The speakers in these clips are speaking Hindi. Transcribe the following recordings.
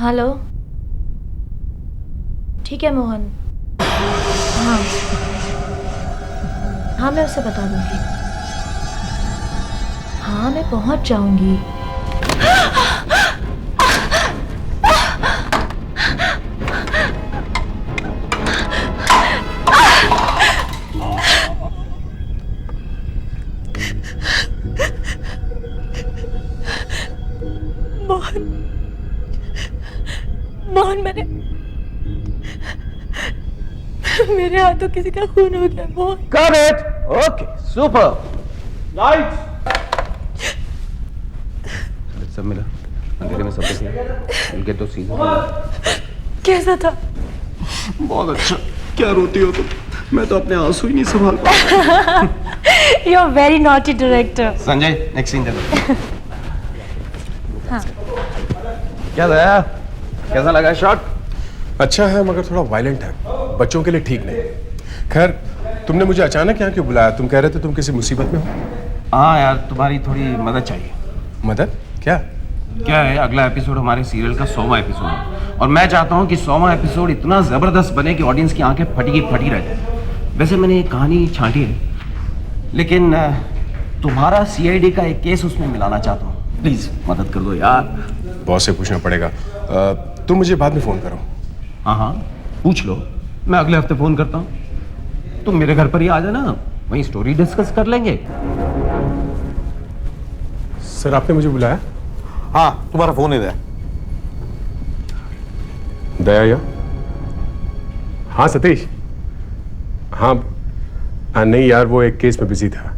हेलो। ठीक है मोहन। हाँ हाँ, मैं उसे बता दूंगी। हाँ, मैं पहुंच जाऊंगी। मोहन, मोहन, मेरे हाथों किसी का खून हो गया। Mohan, Got it. Okay, super. Lights. सब मिला अंधेरे में, सब कैसे उनके तो सीन कैसा था? बहुत अच्छा। क्या रोती हो तुम? मैं तो अपने आंसू ही नहीं संभाल पा। You are very naughty director. Sanjay, next scene दे दो। हाँ। क्या दया, कैसा लगा शॉट? अच्छा है मगर थोड़ा वायलेंट है, बच्चों के लिए ठीक नहीं। खैर, तुमने मुझे अचानक यहाँ क्यों बुलाया? तुम कह रहे थे तुम किसी मुसीबत में हो। हाँ यार, तुम्हारी थोड़ी मदद चाहिए। मदद? क्या? क्या है, अगला एपिसोड हमारे सीरियल का 100वां एपिसोड है और मैं चाहता हूँ कि 100वां एपिसोड इतना जबरदस्त बने कि ऑडियंस की आंखें फटी की फटी रह जाए। वैसे मैंने एक कहानी छांटी है, लेकिन तुम्हारा सीआईडी का एक केस उसमें मिलाना चाहता हूँ। प्लीज मदद कर दो यार। बॉस से पूछना पड़ेगा। तुम मुझे बाद में फोन करो। हाँ हाँ, पूछ लो, मैं अगले हफ्ते फोन करता हूँ। तुम मेरे घर पर ही आ जाना, वहीं स्टोरी डिस्कस कर लेंगे। सर, आपने मुझे बुलाया? हाँ, तुम्हारा फोन इधर है। दया या? हाँ सतीश। हाँ नहीं यार, वो एक केस में बिजी था।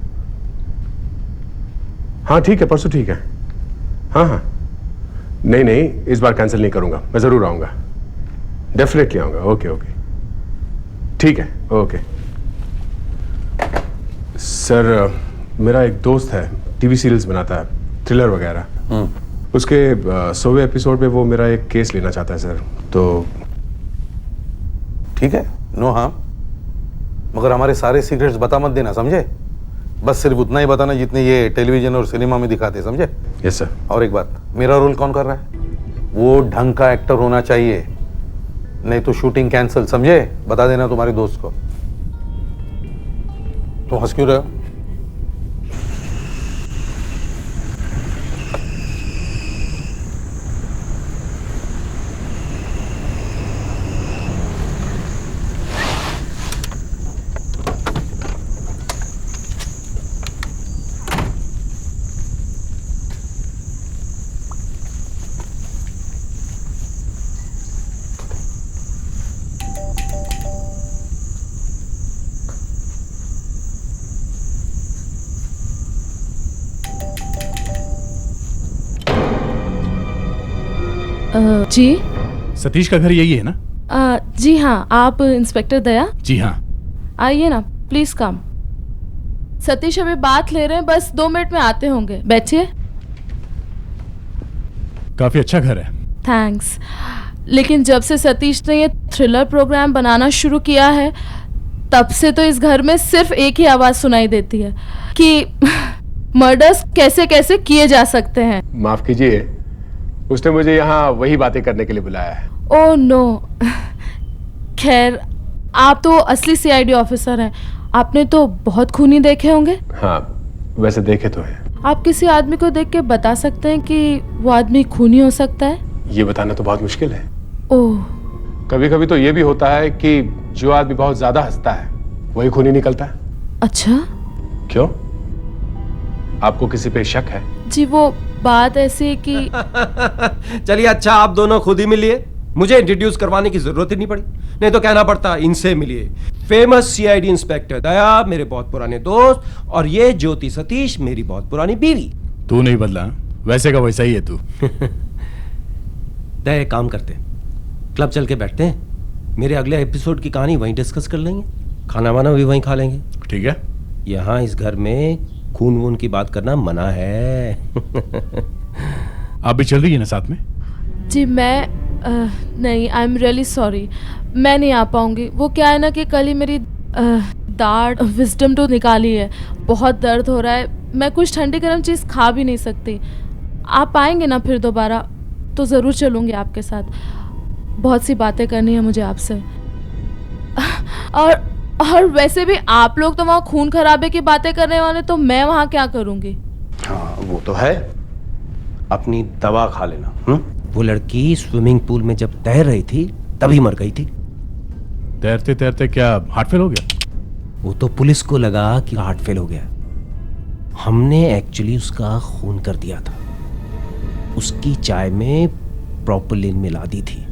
हाँ ठीक है, परसों ठीक है। हाँ हाँ, नहीं नहीं, इस बार कैंसिल नहीं करूंगा, मैं जरूर आऊंगा, डेफिनेटली आऊंगा। ओके ओके, ठीक है, ओके। सर, मेरा एक दोस्त है, टीवी सीरियल्स बनाता है, थ्रिलर वगैरह। उसके 100वें एपिसोड में वो मेरा एक केस लेना चाहता है सर, तो ठीक है, नो हाँ, मगर हमारे सारे सीक्रेट्स बता मत देना, समझे? बस सिर्फ उतना ही बताना जितने ये टेलीविजन और सिनेमा में दिखाते, समझे? Yes sir. और एक बात, मेरा रोल कौन कर रहा है? वो ढंग का एक्टर होना चाहिए, नहीं तो शूटिंग कैंसिल, समझे? बता देना तुम्हारे दोस्त को। तुम हंस क्यों रहे हो? जी सतीश का घर यही है ना? जी हाँ, आप इंस्पेक्टर दया? जी हाँ। आइए ना, प्लीज कम। सतीश अभी बात ले रहे हैं, बस 2 मिनट में आते होंगे, बैठिए। काफी अच्छा घर है। थैंक्स। लेकिन जब से सतीश ने ये थ्रिलर प्रोग्राम बनाना शुरू किया है, तब से तो इस घर में सिर्फ एक ही आवाज सुनाई देती है कि मर्डर्स कैसे कैसे किए जा सकते हैं। माफ कीजिए, उसने मुझे यहाँ वही बातें करने के लिए बुलाया है। Oh no. खैर, आप तो असली सीआईडी ऑफिसर हैं, आपने तो बहुत खूनी देखे होंगे। हाँ, वैसे देखे तो हैं। आप किसी आदमी को देख के बता सकते हैं कि वो आदमी खूनी हो सकता है? ये बताना तो बहुत मुश्किल है। ओह। कभी कभी तो ये भी होता है कि जो आदमी बहुत ज्यादा हंसता है वही खूनी निकलता है। अच्छा। क्यों, आपको किसी पे शक है? जी, वो बात ऐसी है कि चलिए अच्छा, आप दोनों खुद ही मिलिए, मुझे इंट्रोड्यूस करवाने की जरूरत ही नहीं पड़ी, नहीं तो कहना पड़ता इनसे मिलिए। फेमस सीआईडी इंस्पेक्टर दया मेरे बहुत पुराने दोस्त, और ये ज्योति सतीश मेरी बहुत पुरानी बीवी। तू नहीं बदला, वैसे का वैसा ही है तू। दया, एक काम करते हैं, क्लब चल के बैठते हैं, मेरे अगले एपिसोड की कहानी वहीं डिस्कस कर लेंगे, खाना वाना भी वहीं खा लेंगे। ठीक है। यहाँ इस घर में खून वून की बात करना मना है। आप भी चल रही है ना साथ में? जी नहीं, आई एम रियली सॉरी, मैं नहीं आ पाऊंगी। वो क्या है ना कि कल ही मेरी दाढ़ विजडम टूथ निकाली है, बहुत दर्द हो रहा है, मैं कुछ ठंडी गर्म चीज़ खा भी नहीं सकती। आप आएंगे ना फिर दोबारा? तो ज़रूर चलूँगी आपके साथ। बहुत सी बातें करनी है मुझे आपसे। और वैसे भी आप लोग तो वहाँ खून खराबे की बातें करने वाले, तो मैं वहाँ क्या करूँगी? हाँ वो तो है, अपनी दवा खा लेना। वो लड़की स्विमिंग पूल में जब तैर रही थी तभी मर गई थी। तैरते तैरते क्या हार्ट फेल हो गया? वो तो पुलिस को लगा कि हार्ट फेल हो गया। हमने एक्चुअली उसका खून कर दिया था, उसकी चाय में प्रोपिलिन मिला दी थी।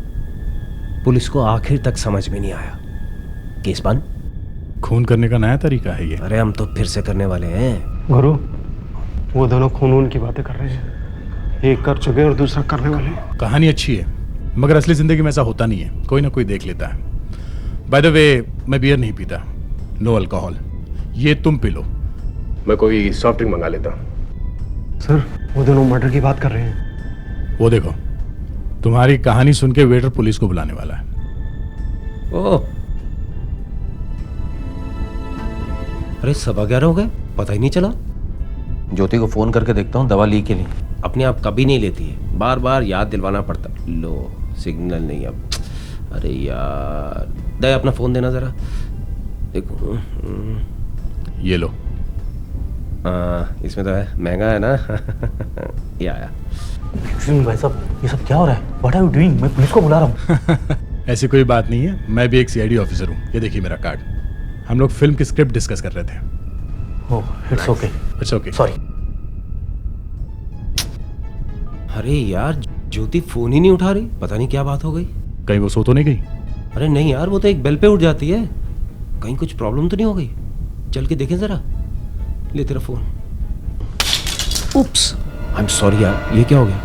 पुलिस को आखिर तक समझ में नहीं आया। केस बंद। खून करने का नया तरीका है ये। अरे हम तो फिर से करने वाले हैं। गुरु, वो दोनों खून की बातें कर रहे हैं। एक कर चुके और दूसरा करने वाले हैं। कहानी अच्छी है, मगर असली जिंदगी में ऐसा होता नहीं है। कोई ना कोई देख लेता है। बाय द वे, मैं बियर नहीं पीता, नो अल्कोहल। ये तुम पी लो। मैं कोई सॉफ्ट ड्रिंक मंगा लेता। सर, वो दोनों मर्डर की बात कर रहे हैं। वो देखो, तुम्हारी कहानी सुन के वेटर पुलिस को बुलाने वाला है। ओह, अरे 11:15 हो गए, पता ही नहीं चला। ज्योति को फोन करके देखता हूँ दवा ली के लिए। अपने आप कभी नहीं लेती है, बार बार याद दिलवाना पड़ता। लो, सिग्नल नहीं अब। अरे यार, दया अपना फोन देना जरा। देखो, ये लो। इसमें तो है, महंगा है ना। ये आया। भाई साहब, ये सब क्या हो रहा है? What are you doing? मैं पुलिस को बुला रहा हूँ। ऐसी कोई बात नहीं है, मैं भी एक सीआईडी ऑफिसर हूँ। ये देखिए मेरा कार्ड। हम लोग फिल्म की स्क्रिप्ट डिस्कस कर रहे थे। Oh, it's okay. It's okay. Sorry. अरे यार, ज्योति फोन ही नहीं उठा रही, पता नहीं क्या बात हो गई। कहीं वो सो तो नहीं गई? अरे नहीं यार, वो तो एक बेल पे उठ जाती है। कहीं कुछ प्रॉब्लम तो नहीं हो गई? चल के देखें जरा। ले तेरा phone. Oops, I am sorry यार, ये क्या हो गया?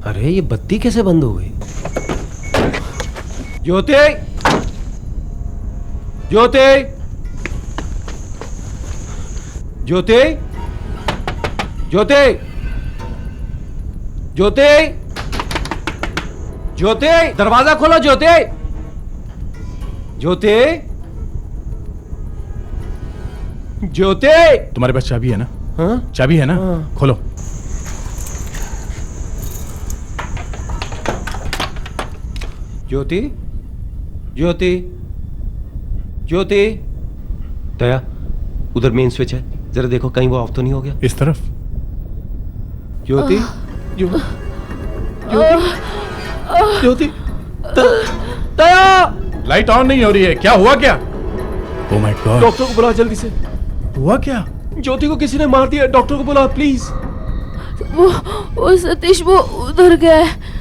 अरे ये बत्ती कैसे बंद हो गई? ज्योति, ज्योति, ज्योति, ज्योति, ज्योति, ज्योति, दरवाजा खोलो ज्योति, ज्योति, ज्योति। तुम्हारे पास चाबी है ना? हाँ? चाबी है ना? हाँ। खोलो। ज्योति, ज्योति, ज्योति। दया, उधर मेन स्विच है, जरा देखो कहीं वो ऑफ तो नहीं हो गया। इस तरफ। ज्योति, ज्योति, दया। लाइट ऑन नहीं हो रही है, क्या हुआ क्या? Oh my God. डॉक्टर को बुला जल्दी से। हुआ क्या? ज्योति को किसी ने मार दिया, डॉक्टर को बुला प्लीज। वो सतीश, वो उधर गया है।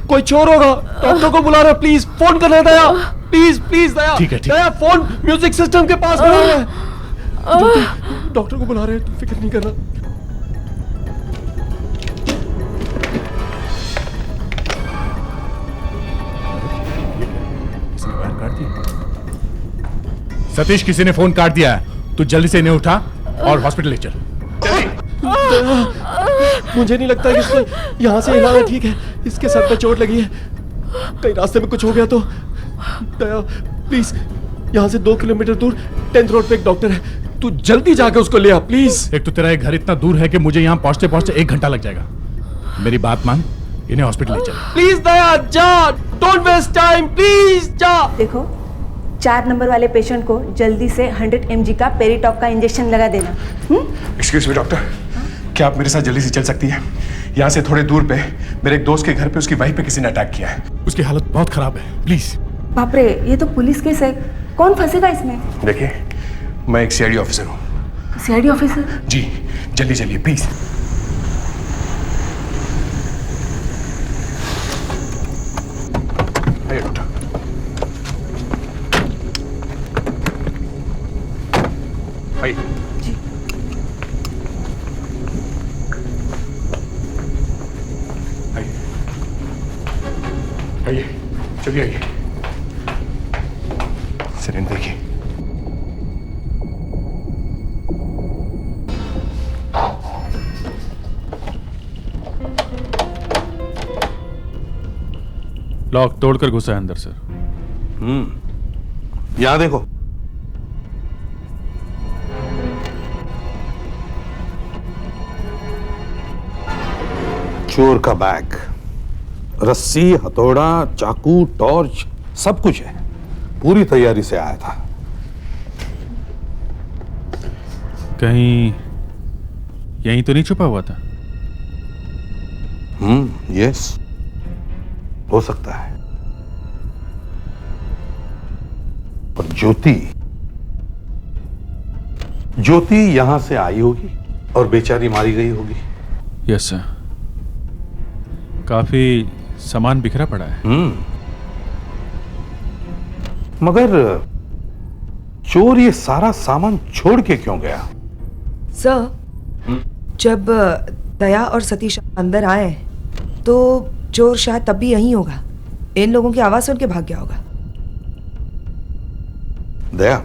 कोई चोर होगा, डॉक्टर को बुला रहा, प्लीज फोन करना दया, प्लीज प्लीज दया। ठीक है, ठीक है। दया, फोन म्यूजिक सिस्टम के पास खड़ा है। ज्योति, डॉक्टर को बुला रहे हैं, तुम फिक्र नहीं करना। किसी ने वायर काट दिया। सतीश, किसी ने फोन काट दिया है। तू जल्दी से इन्हें उठा और हॉस्पिटल ले चल। मुझे नहीं लगता कि इसको यहाँ से हिलाना ठीक है। इसके सर पे चोट लगी है, कहीं रास्ते में कुछ हो गया तो। दया प्लीज, यहाँ से 2 किलोमीटर दूर 10th रोड पे एक डॉक्टर है, तू जल्दी जाके उसको ले आ प्लीज। एक तो तेरा एक घर इतना दूर है कि मुझे यहाँ पहुंचते पहुंचते 1 घंटा लग जाएगा। मेरी बात मान, इन्हें हॉस्पिटल ले चल। प्लीज दया, जा, डोंट वेस्ट टाइम, प्लीज जा। देखो, 4 नंबर वाले पेशेंट को जल्दी से 100 mg का पेरिटॉप का इंजेक्शन लगा देना। एक्सक्यूज मी डॉक्टर, क्या आप मेरे साथ जल्दी से चल सकती हैं? यहाँ से थोड़े दूर पे मेरे एक दोस्त के घर पे उसकी वाइफ पे किसी ने अटैक किया है। उसकी हालत बहुत खराब है, प्लीज। बाप रे, ये तो पुलिस केस है, कौन फंसेगा इसमें? देखिए, मैं एक सीआईडी ऑफिसर हूँ। CID officer? जी, जल्दी चलिए प्लीज। आइए डॉक्टर। आइए। आइए, आइए, चलिए आइए। सिरिंज देखिए। लॉक तोड़कर घुसा है अंदर सर। यहां देखो। चोर का बैग, रस्सी, हथौड़ा, चाकू, टॉर्च, सब कुछ है। पूरी तैयारी से आया था। कहीं यहीं तो नहीं छुपा हुआ था? यस, हो सकता है। पर ज्योति यहां से आई होगी और बेचारी मारी गई होगी। Yes sir. काफी सामान बिखरा पड़ा है। मगर चोर ये सारा सामान छोड़ के क्यों गया? सर, जब दया और सतीश अंदर आए तो चोर शायद तब भी यहीं होगा। इन लोगों की आवाज सुन के भाग गया होगा। दया,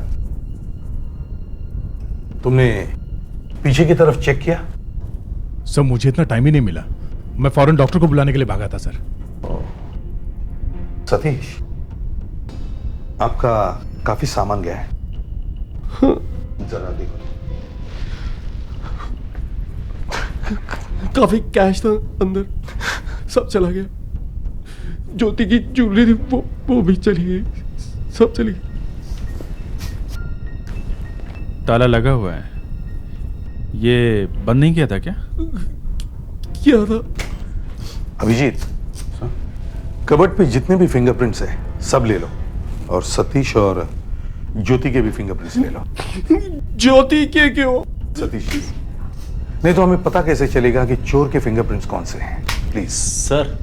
तुमने पीछे की तरफ चेक किया? सर मुझे इतना टाइम ही नहीं मिला, मैं फौरन डॉक्टर को बुलाने के लिए भागा था सर। सतीश, आपका काफी सामान गया है। जरा देखो। काफी कैश था अंदर, सब चला गया। ज्योति की ज्वेलरी थी, वो भी चली गई, सब चली गई। ताला लगा हुआ है, ये बंद नहीं किया था क्या? किया था। अभिजीत, कबर्ड पे जितने भी फिंगरप्रिंट्स है सब ले लो, और सतीश और ज्योति के भी फिंगरप्रिंट्स ले लो। ज्योति के क्यों? सतीश, नहीं तो हमें पता कैसे चलेगा कि चोर के फिंगरप्रिंट्स कौन से हैं? प्लीज। सर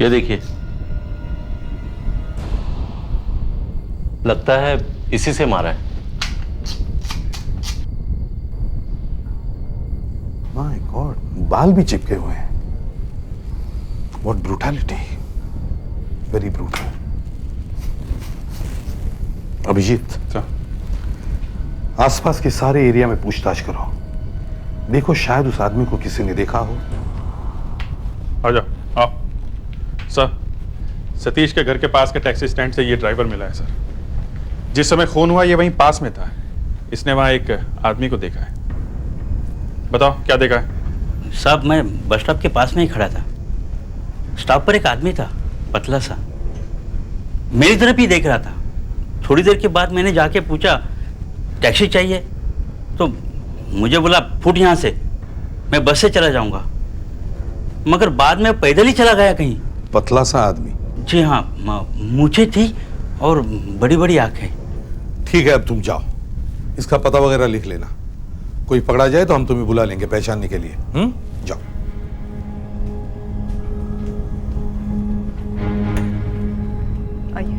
ये देखिए, लगता है इसी से मारा है। माय गॉड, बाल भी चिपके हुए हैं। What brutality, very brutal. Abhijeet, आसपास के सारे एरिया में पूछताछ करो, देखो शायद उस आदमी को किसी ने देखा हो। आ जाओ, आओ। सर, सतीश के घर के पास के टैक्सी स्टैंड से ये ड्राइवर मिला है सर। जिस समय खून हुआ ये वहीं पास में था। इसने वहां एक आदमी को देखा है। बताओ क्या देखा है? साहब, मैं बस स्टॉप के पास में ही खड़ा था। स्टॉप पर एक आदमी था, पतला सा, मेरी तरफ ही देख रहा था। थोड़ी देर के बाद मैंने जाके पूछा टैक्सी चाहिए, तो मुझे बोला फुट यहाँ से, मैं बस से चला जाऊंगा। मगर बाद में पैदल ही चला गया कहीं। पतला सा आदमी? जी हाँ, मूछें थी और बड़ी बड़ी आंखें। ठीक है, अब तुम जाओ, इसका पता वगैरह लिख लेना। कोई पकड़ा जाए तो हम तुम्हें बुला लेंगे पहचानने के लिए। जाओ। आइए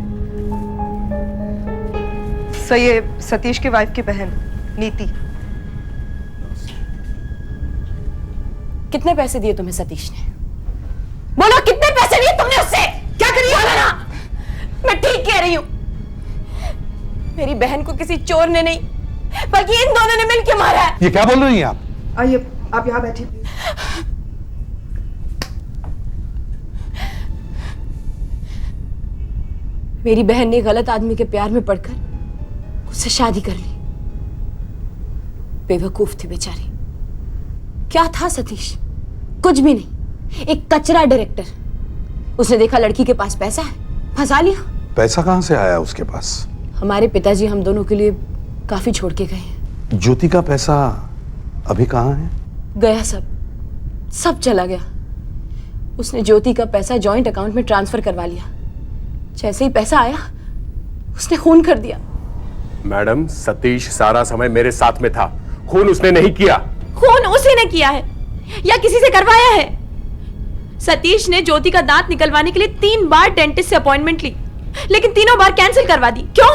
सर, ये सतीश की वाइफ की बहन नीति। कितने पैसे दिए तुम्हें सतीश ने? बोलो, कितने पैसे लिए तुमने उससे? क्या करिए? बोलो ना। मैं ठीक कह रही हूं। मेरी बहन को किसी चोर ने नहीं बल्कि इन दोनों ने मिलकर मारा है। ये क्या बोल रही हैं आप? आइए, आप यहाँ बैठिए। मेरी बहन ने गलत आदमी के प्यार में पड़कर उससे शादी कर ली। बेवकूफ थी बेचारी। क्या था सतीश? कुछ भी नहीं, एक कचरा डायरेक्टर। उसने देखा लड़की के पास पैसा है, फंसा लिया। पैसा कहां से आया उसके पास? हमारे पिताजी हम दोनों के लिए काफी छोड़ के गए हैं। ज्योति का पैसा अभी कहां है? गया, सब चला गया। उसने ज्योति का पैसा जॉइंट अकाउंट में ट्रांसफर करवा लिया। जैसे ही पैसा आया उसने खून कर दिया। मैडम, सतीश सारा समय मेरे साथ में था, खून उसने नहीं किया। खून उसी ने किया है या किसी से करवाया है? सतीश ने ज्योति का दांत निकलवाने के लिए 3 बार डेंटिस्ट से अपॉइंटमेंट ली, लेकिन तीनों बार कैंसिल करवा दी। क्यों?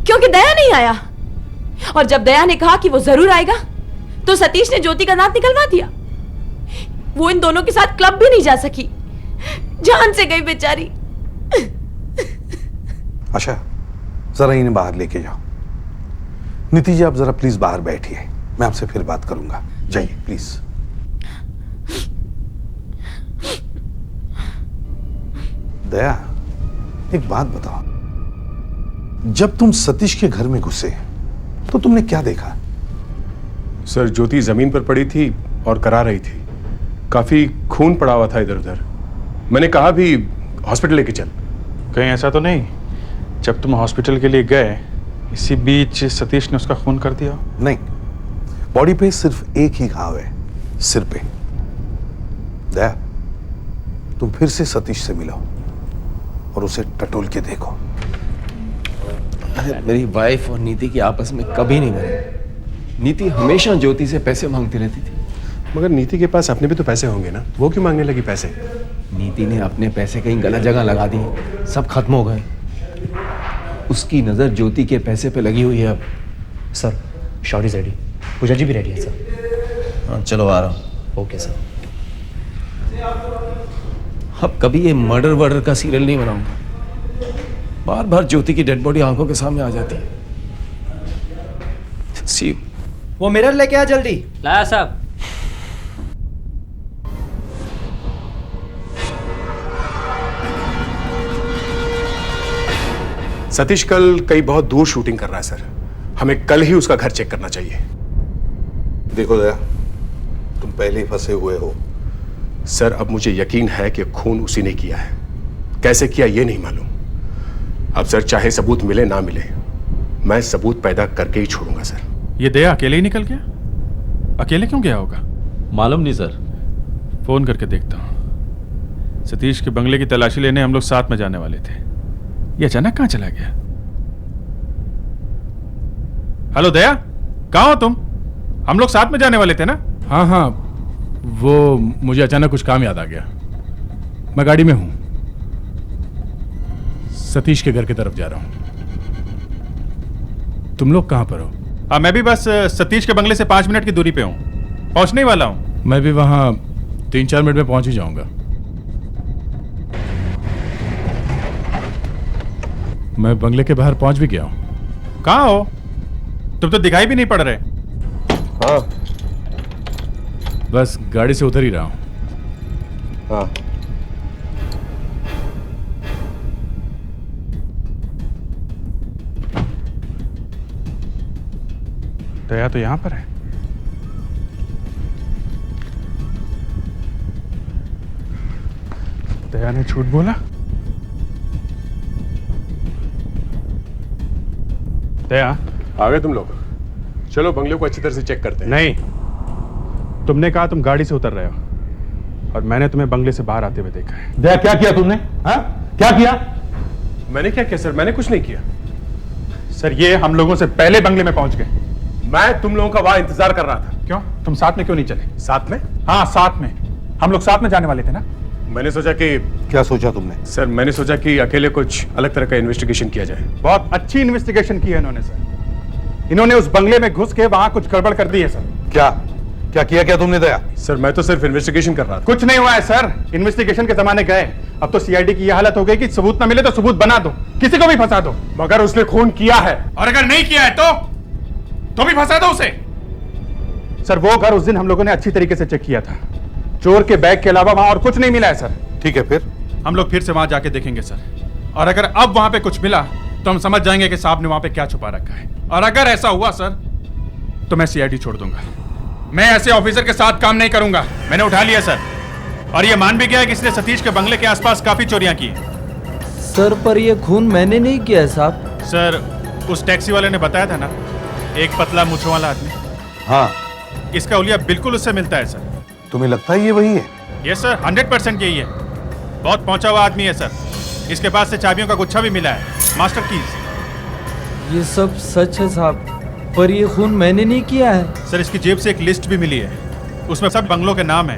क्योंकि दया नहीं आया। और जब दया ने कहा कि वो जरूर आएगा तो सतीश ने ज्योति का दांत निकलवा दिया। वो इन दोनों के साथ क्लब भी नहीं जा सकी, जान से गई बेचारी। आशा, जरा इन्हें बाहर लेके जाओ। नीति जी, आप जरा प्लीज बाहर बैठिए, मैं आपसे फिर बात करूंगा। जाइए प्लीज। दया, एक बात बताओ, जब तुम सतीश के घर में घुसे तो तुमने क्या देखा? सर ज्योति जमीन पर पड़ी थी और करा रही थी। काफी खून पड़ा हुआ था इधर उधर। मैंने कहा भी हॉस्पिटल लेके चल। कहीं ऐसा तो नहीं जब तुम हॉस्पिटल के लिए गए इसी बीच सतीश ने उसका खून कर दिया? नहीं, बॉडी पे सिर्फ एक ही घाव है, सिर पे। दया, तुम फिर से सतीश से मिलो और उसे टटोल के देखो। अरे मेरी वाइफ और नीति की आपस में कभी नहीं बनी। नीति हमेशा ज्योति से पैसे मांगती रहती थी। मगर नीति के पास अपने भी तो पैसे होंगे ना, वो क्यों मांगने लगी पैसे? नीति ने अपने पैसे कहीं गलत जगह लगा दिए, सब खत्म हो गए। उसकी नजर ज्योति के पैसे पे लगी हुई है अब। सर शॉट इज रेडी, पूजा जी भी रेडी है सर। हाँ चलो आ रहा हूँ। Okay sir. अब कभी ये मर्डर वर्डर का सीरियल नहीं बनाऊंगा। बार बार ज्योति की डेड बॉडी आंखों के सामने आ जाती है। See you. वो मिरर लेके आ जल्दी। लाया साहब। सतीश कल कहीं बहुत दूर शूटिंग कर रहा है सर। हमें कल ही उसका घर चेक करना चाहिए। देखो दया, तुम पहले ही फंसे हुए हो। सर अब मुझे यकीन है कि खून उसी ने किया है। कैसे किया ये नहीं मालूम। अब सर चाहे सबूत मिले ना मिले, मैं सबूत पैदा करके ही छोड़ूंगा सर। ये दया अकेले ही निकल गया? अकेले क्यों गया होगा? मालूम नहीं सर। फोन करके देखता हूँ। सतीश के बंगले की तलाशी लेने हम लोग साथ में जाने वाले थे। ये अचानक कहाँ चला गया? हेलो दया, कहाँ हो तुम? हम लोग साथ में जाने वाले थे ना? हाँ हाँ, वो मुझे अचानक कुछ काम याद आ गया। मैं गाड़ी में हूं, सतीश के घर की तरफ जा रहा हूं। तुम लोग कहां पर हो? हाँ मैं भी बस सतीश के बंगले से 5 मिनट की दूरी पे हूँ, पहुंचने वाला हूँ। मैं भी वहां 3-4 मिनट में पहुंच ही जाऊंगा। मैं बंगले के बाहर पहुंच भी गया हूं। कहाँ हो तुम? तो दिखाई भी नहीं पड़ रहे। हाँ बस गाड़ी से उतर ही रहा हूं। हाँ दया तो यहां पर है। दया ने झूठ बोला? दया, आ गए तुम लोग? चलो बंगले को अच्छी तरह से चेक करते हैं। नहीं, तुमने कहा तुम गाड़ी से उतर रहे हो और मैंने तुम्हें बंगले से बाहर आते हुए देखा है। दया, क्या किया तुमने? हाँ, क्या किया? मैंने क्या किया सर? मैंने कुछ नहीं किया सर। ये हम लोगों से पहले बंगले में पहुंच गए। मैं तुम लोगों का वहां इंतजार कर रहा था। क्यों? तुम साथ में क्यों नहीं चले? साथ में? हाँ साथ में, हम लोग साथ में जाने वाले थे ना। मैंने सोचा कि क्या सोचा तुमने? सर मैंने सोचा कि अकेले कुछ अलग तरह का इन्वेस्टिगेशन किया जाए। बहुत अच्छी इन्वेस्टिगेशन की है इन्होंने सर। इन्होंने उस बंगले में घुस के वहां कुछ गड़बड़ कर दी है सर। क्या क्या किया क्या तुमने दया? सर मैं तो सिर्फ इन्वेस्टिगेशन कर रहा था। कुछ नहीं हुआ है सर, इन्वेस्टिगेशन के जमाने गए। अब तो सीआईडी की यह हालत हो गई कि सबूत ना मिले तो सबूत बना दो, किसी को भी फंसा दो। मगर उसने खून किया है। और अगर नहीं किया है तो भी फंसा दो उसे। सर वो घर उस दिन हम लोगों ने अच्छी तरीके से चेक किया था। चोर के बैग के अलावा वहां और कुछ नहीं मिला है सर। ठीक है, फिर हम लोग फिर से वहां जाके देखेंगे सर, और अगर अब वहां पे कुछ मिला तो हम समझ जाएंगे कि साहब ने वहां पे क्या छुपा रखा है। और अगर ऐसा हुआ सर तो मैं सीआईडी छोड़ दूंगा। मैं ऐसे ऑफिसर के साथ काम नहीं करूंगा। मैंने उठा लिया सर, और ये मान भी गया है कि इसने सतीश के बंगले के आसपास काफी चोरियां की। सर पर ये खून मैंने नहीं किया है साहब। सर उस टैक्सी वाले ने बताया था ना, एक पतला मूंछों वाला आदमी। हाँ, इसका हुलिया बिल्कुल उससे मिलता है सर। तुम्हें लगता है ये वही है? यस सर, 100% यही है। बहुत पहुंचा हुआ आदमी है सर। इसके पास से चाबियों का गुच्छा भी मिला है, मास्टर कीज। ये सब सच है साहब, पर ये खून मैंने नहीं किया है। सर इसकी जेब से एक लिस्ट भी मिली है, उसमें सब बंगलों के नाम है,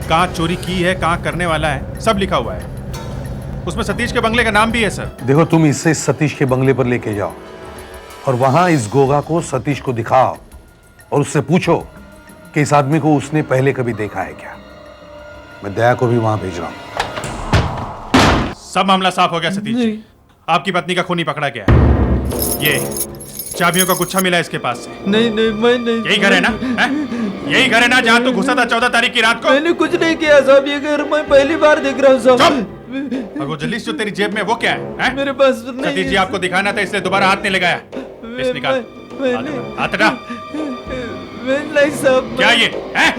कहाँ चोरी की है, कहाँ करने वाला है, सब लिखा हुआ है। उसमें सतीश के बंगले का नाम भी है सर। देखो, तुम इससे सतीश के बंगले पर लेके जाओ और वहां इस गोगा को सतीश को दिखाओ और उससे पूछो कि इस आदमी को उसने पहले कभी देखा है क्या। मैं दया को भी वहां भेज रहा हूं। सब मामला साफ हो गया सतीश जी। आपकी पत्नी का खूनी पकड़ा गया है। ये चाबियों का गुच्छा मिला इसके पास से। नहीं नहीं, मैं नहीं। यही घर है ना? यही घर है ना जहाँ तू घुसा था 14 तारीख की रात को? मैंने कुछ नहीं किया साहब। ये घर मैं पहली बार देख रहा हूँ साहब। और वो जलीस जो तेरी जेब में वो क्या है? मेरे पास नहीं। सतीश जी आपको दिखाना था इसलिए दोबारा हाथ नहीं लगाया। इस निकाल हाथ हटा। नहीं साहब। क्या ये है?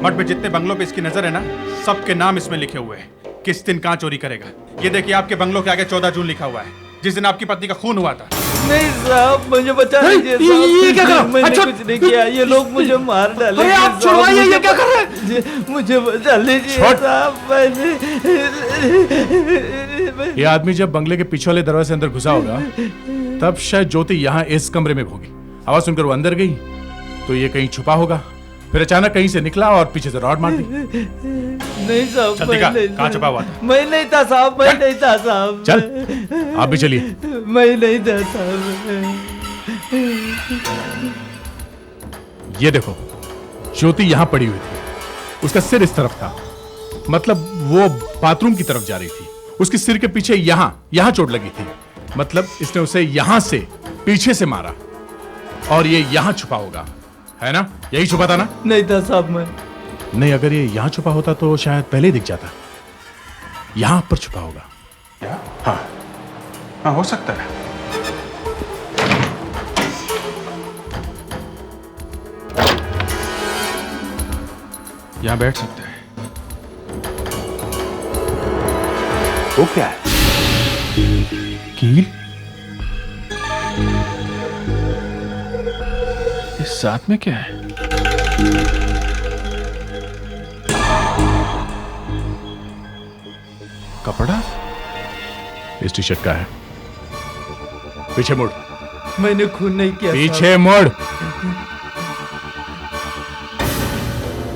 मठ में जितने बंगलों पे इसकी नजर है ना, सबके नाम इसमें लिखे हुए हैं। किस दिन कहां चोरी करेगा। ये देखिए आपके बंगलों के आगे 14 जून लिखा हुआ है, जिस दिन आपकी पत्नी का खून हुआ था। नहीं साहब, मुझे बचा लीजिए साहब। ये क्या कर रहा? मैंने कुछ नहीं किया, ये लोग मुझे मार डालेंगे। अरे आप छुड़वाइए, ये क्या कर रहे हैं? मुझे बचा लीजिए साहब। ये आदमी जब बंगले के पीछे वाले दरवाजे से अंदर घुसा होगा, तब शायद ज्योति यहाँ इस कमरे में होगी। आवाज सुनकर वो अंदर गई तो ये कहीं छुपा होगा, फिर अचानक कहीं से निकला और पीछे से रॉड मार दी। नहीं साहब, कहाँ छुपा हुआ था? मैं नहीं था साहब, मैं नहीं था साहब। चल आप भी चलिए। मैं नहीं था साहब। ये देखो, ज्योति यहाँ पड़ी हुई थी, उसका सिर इस तरफ था, मतलब वो बाथरूम की तरफ जा रही थी। उसके सिर के पीछे यहाँ चोट लगी थी, मतलब इसने उसे यहां से पीछे से मारा और ये यहां छुपा होगा, है ना? यही छुपा था ना? नहीं था साहब। मैं नहीं, अगर ये यहां छुपा होता तो शायद पहले ही दिख जाता। यहां पर छुपा होगा। क्या? हाँ हो सकता है। यहां बैठ सकते हैं। वो क्या है? कील? इस साथ में क्या है? कपड़ा? इस टी शर्ट का है। पीछे मुड़। मैंने खून नहीं किया। पीछे मुड़।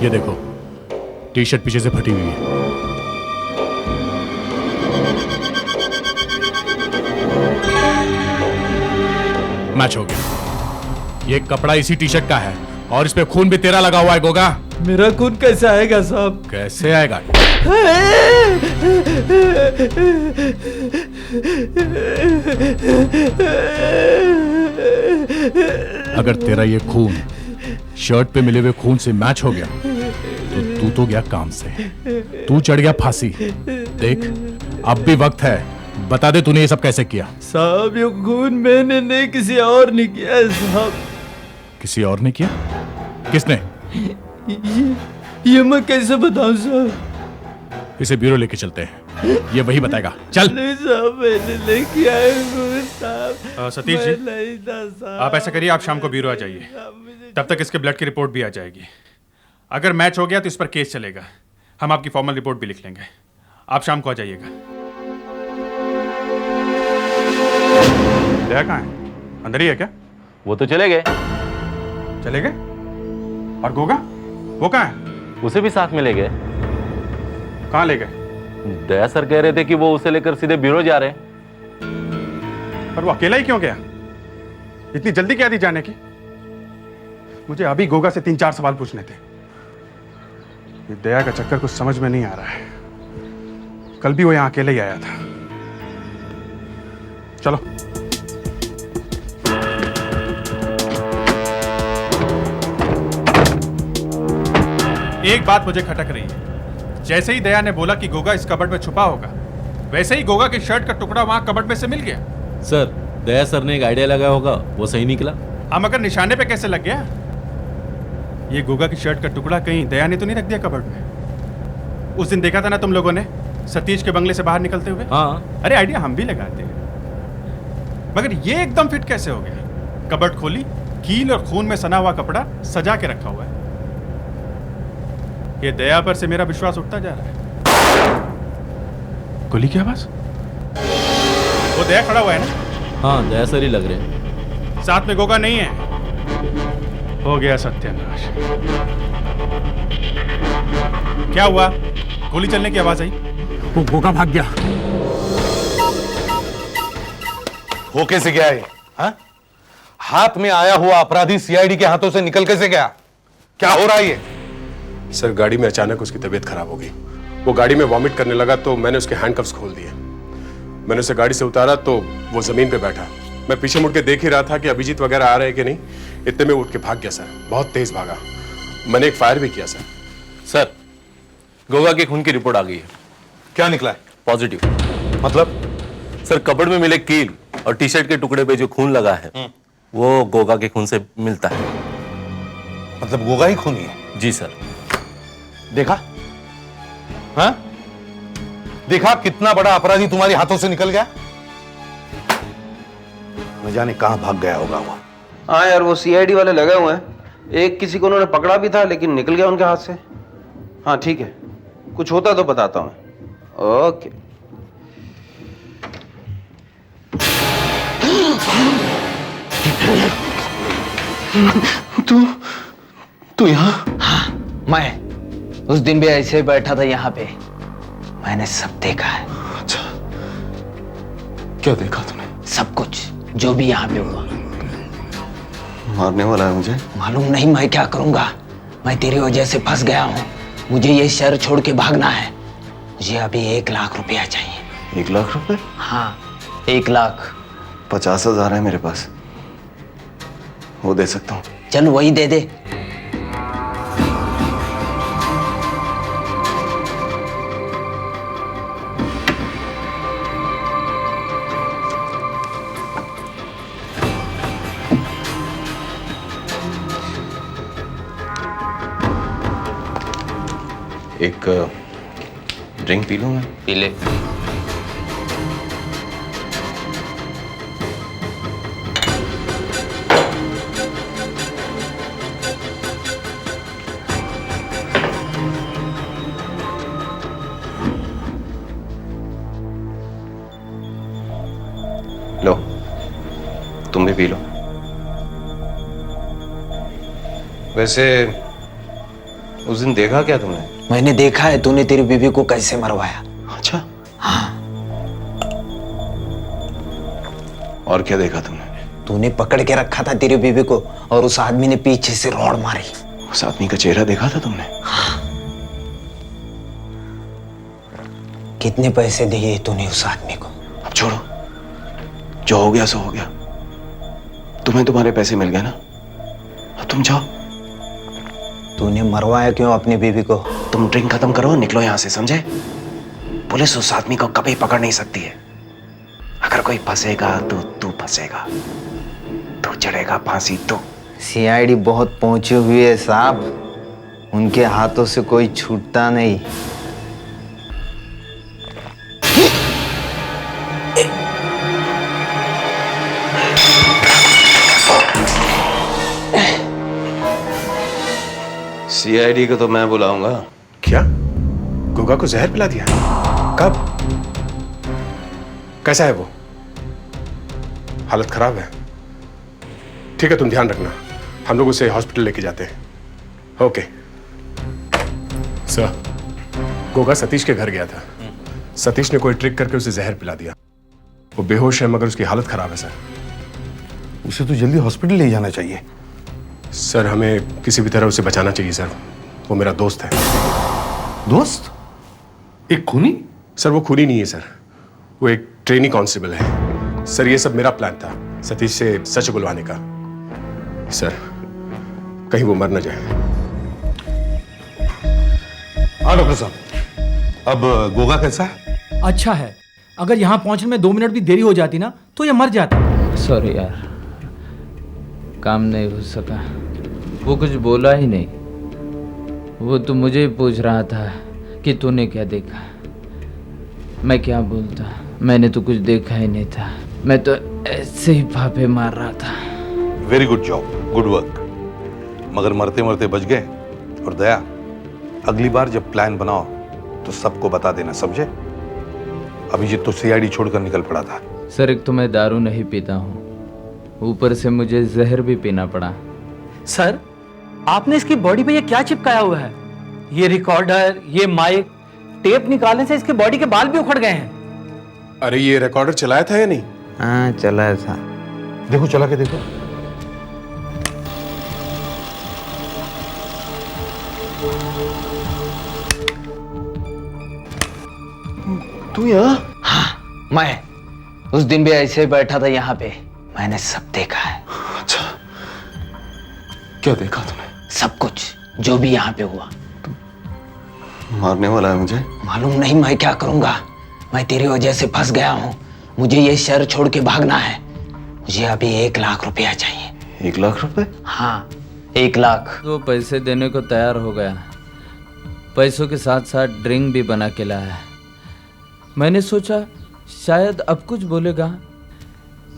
ये देखो, टी शर्ट पीछे से फटी हुई है। मैच हो गया। ये कपड़ा इसी टी शर्ट का है और इस पे खून भी तेरा लगा हुआ है गोगा। मेरा खून कैसे आएगा साहब? कैसे आएगा? अगर तेरा ये खून शर्ट पे मिले हुए खून से मैच हो गया तो तू तो गया काम से, तू चढ़ गया फांसी। देख, अब भी वक्त है, बता दे तूने ये सब कैसे किया। साहब ये खून मैंने नहीं, किसी और ने किया है साहब। किसी और ने किया? किसने? ये मैं कैसे बताऊं साहब? इसे ब्यूरो लेके चलते हैं, ये वही बताएगा। चल। नहीं साहब, मैंने नहीं किया है खून साहब। सतीश जी, नहीं था साहब। आप ऐसा करिए, आप शाम को ब्यूरो आ जाइए, तब तक इसके ब्लड की रिपोर्ट भी आ जाएगी। अगर मैच हो गया तो इस पर केस चलेगा, हम आपकी फॉर्मल रिपोर्ट भी लिख लेंगे। आप शाम को आ जाइएगा। दया कहाँ है? अंदर ही है क्या? वो तो चले गए। चले गए? और गोगा वो कहाँ है? उसे भी साथ में ले गए। कहाँ ले गए? दया सर कह रहे थे कि वो उसे लेकर सीधे ब्यूरो जा रहे हैं। पर वो अकेला ही क्यों गया? इतनी जल्दी क्या थी जाने की? मुझे अभी गोगा से 3-4 सवाल पूछने थे। ये दया का चक्कर कुछ समझ में नहीं आ रहा है। कल भी वो यहां अकेले ही आया था। चलो। एक बात मुझे खटक रही है। जैसे ही दया ने बोला कि गोगा इस कबर्ड में छुपा होगा, वैसे ही गोगा की शर्ट का टुकड़ा वहां कबर्ड में से मिल गया। सर, दया सर ने एक आइडिया लगाया होगा, वो सही निकला। हम मगर निशाने पे कैसे लग गया? ये गोगा की शर्ट का टुकड़ा कहीं दया ने तो नहीं रख दिया कबर्ड में? उस दिन देखा था ना तुम लोगों ने सतीश के बंगले से बाहर निकलते हुए? हाँ। अरे आइडिया हम भी लगाते हैं, मगर ये एकदम फिट कैसे हो गया? कबर्ड खोली, कील और खून में सना हुआ कपड़ा सजा के रखा हुआ है। ये दया पर से मेरा विश्वास उठता जा रहा है। गोली की आवाज? वो दया खड़ा हुआ है ना? हाँ, दया सर ही लग रहे हैं। साथ में गोगा नहीं है। हो गया सत्यानाश। क्या हुआ? गोली चलने की आवाज आई। वो गोगा भाग गया। हो कैसे गया है? हाँ? हाथ में आया हुआ अपराधी सीआईडी के हाथों से निकल कैसे गया? क्या हो रहा है ये? सर, गाड़ी में अचानक उसकी तबीयत खराब हो गई। वो गाड़ी में वॉमिट करने लगा तो मैंने उसके हैंडकफ्स खोल दिए। मैंने उसे गाड़ी से उतारा तो वो जमीन पे बैठा। मैं पीछे मुड़ के देख ही रहा था कि अभिजीत वगैरह आ रहे हैं कि नहीं। इतने में उठ के भाग गया सर, बहुत तेज भागा। मैंने एक फायर भी किया सर। सर, गोगा के खून की रिपोर्ट आ गई है। क्या निकला है? पॉजिटिव। मतलब? सर कपड़ में मिले कील और टी शर्ट के टुकड़े पे जो खून लगा है वो गोगा के खून से मिलता है। मतलब गोगा ही खूनी है? जी सर। देखा? हाँ? देखा कितना बड़ा अपराधी तुम्हारे हाथों से निकल गया? न जाने कहां भाग गया होगा वो। हाँ यार, वो सीआईडी वाले लगे हुए हैं। एक किसी को उन्होंने पकड़ा भी था लेकिन निकल गया उनके हाथ से। हाँ ठीक है, कुछ होता तो बताता हूँ मैं। ओके। तू यहाँ? हाँ, मैं उस दिन भी ऐसे ही बैठा था यहाँ पे। मैंने सब देखा है। अच्छा, क्या देखा तूने? सब कुछ जो भी यहाँ पे हुआ। मारने वाला है मुझे? मालूम नहीं मैं क्या करूंगा। मैं तेरी वजह से फंस गया हूँ। मुझे ये शहर छोड़ के भागना है। मुझे अभी 1 लाख रुपया चाहिए। 1 लाख रुपए? हाँ, 1 लाख। 50,000 है मेरे पास, वो दे सकता हूँ। चल वही दे दे। एक ड्रिंक पी लूं मैं? पी ले। लो, तुम भी पी लो। वैसे उस दिन देखा क्या तुमने? मैंने देखा है तूने तेरी बीवी को कैसे मरवाया। अच्छा? हाँ। और क्या देखा तुमने? तूने पकड़ के रखा था तेरी बीवी को और उस आदमी ने पीछे से रॉड मारी। उस आदमी का चेहरा देखा था तुमने? हाँ। कितने पैसे दिए तूने उस आदमी को? अब छोड़ो, जो हो गया सो हो गया। तुम्हें तुम्हारे पैसे मिल गए ना, अब तुम जाओ। तूने मरवाया क्यों अपनी बीवी को? तुम ड्रिंक खत्म करो, निकलो यहां से, समझे? पुलिस उस आदमी को कभी पकड़ नहीं सकती है। अगर कोई फंसेगा तो तू फंसेगा, तू चढ़ेगा फांसी तू। सीआईडी बहुत पहुंची हुई है साहब, उनके हाथों से कोई छूटता नहीं। सीआईडी को तो मैं बुलाऊंगा। क्या? गोगा को जहर पिला दिया? कब? कैसा है वो? हालत खराब है? ठीक है, तुम ध्यान रखना, हम लोग उसे हॉस्पिटल लेके जाते हैं। Okay sir. गोगा सतीश के घर गया था। सतीश ने कोई ट्रिक करके उसे जहर पिला दिया। वो बेहोश है मगर उसकी हालत खराब है सर। उसे तो जल्दी हॉस्पिटल ले जाना चाहिए। सर हमें किसी भी तरह उसे बचाना चाहिए सर, वो मेरा दोस्त है। दोस्त? एक खूनी? सर वो खूनी नहीं है सर, वो एक ट्रेनी कांस्टेबल है। सर ये सब मेरा प्लान था, सतीश से सच बुलवाने का। सर कहीं वो मर न जाए। हाँ डॉक्टर साहब, अब गोगा कैसा है? अच्छा है। अगर यहाँ पहुंचने में 2 मिनट भी देरी हो जाती ना तो ये मर जाता। सॉरी यार, काम नहीं हो सका। वो कुछ बोला ही नहीं। वो तो मुझे ही पूछ रहा था कि तूने क्या देखा। मैं क्या बोलता, मैंने तो कुछ देखा ही नहीं था। मैं तो ऐसे ही फाफे मार रहा था। Very good job, good work. मगर मरते मरते बच गए। और दया, अगली बार जब प्लान बनाओ तो सबको बता देना, समझे? अभिजीत तो सीआईडी छोड़कर निकल पड़ा था। सर एक तो मैं दारू नहीं पीता हूँ, ऊपर से मुझे जहर भी पीना पड़ा। सर आपने इसकी बॉडी पे ये क्या चिपकाया हुआ है? ये रिकॉर्डर, ये माइक, टेप निकालने से इसके बॉडी के बाल भी उखड़ गए हैं। अरे ये रिकॉर्डर चलाया था या नहीं? हाँ चलाया था। देखो, चला के देखो। तू यहाँ? हाँ, मैं उस दिन भी ऐसे ही बैठा था यहाँ पे। मैंने सब देखा है। अच्छा, क्या देखा तूने? सब कुछ जो भी यहाँ पे हुआ। मारने वाला है मुझे? मालूम नहीं मैं क्या करूंगा। मैं तेरी वजह से फंस गया हूँ। मुझे ये शहर छोड़ के भागना है। मुझे अभी 1 लाख रुपया चाहिए। 1 लाख रुपए? हाँ, 1 लाख। वो पैसे देने को तैयार हो गया। पैसों के साथ साथ ड्रिंक भी बना के लाया। मैंने सोचा शायद अब कुछ बोलेगा,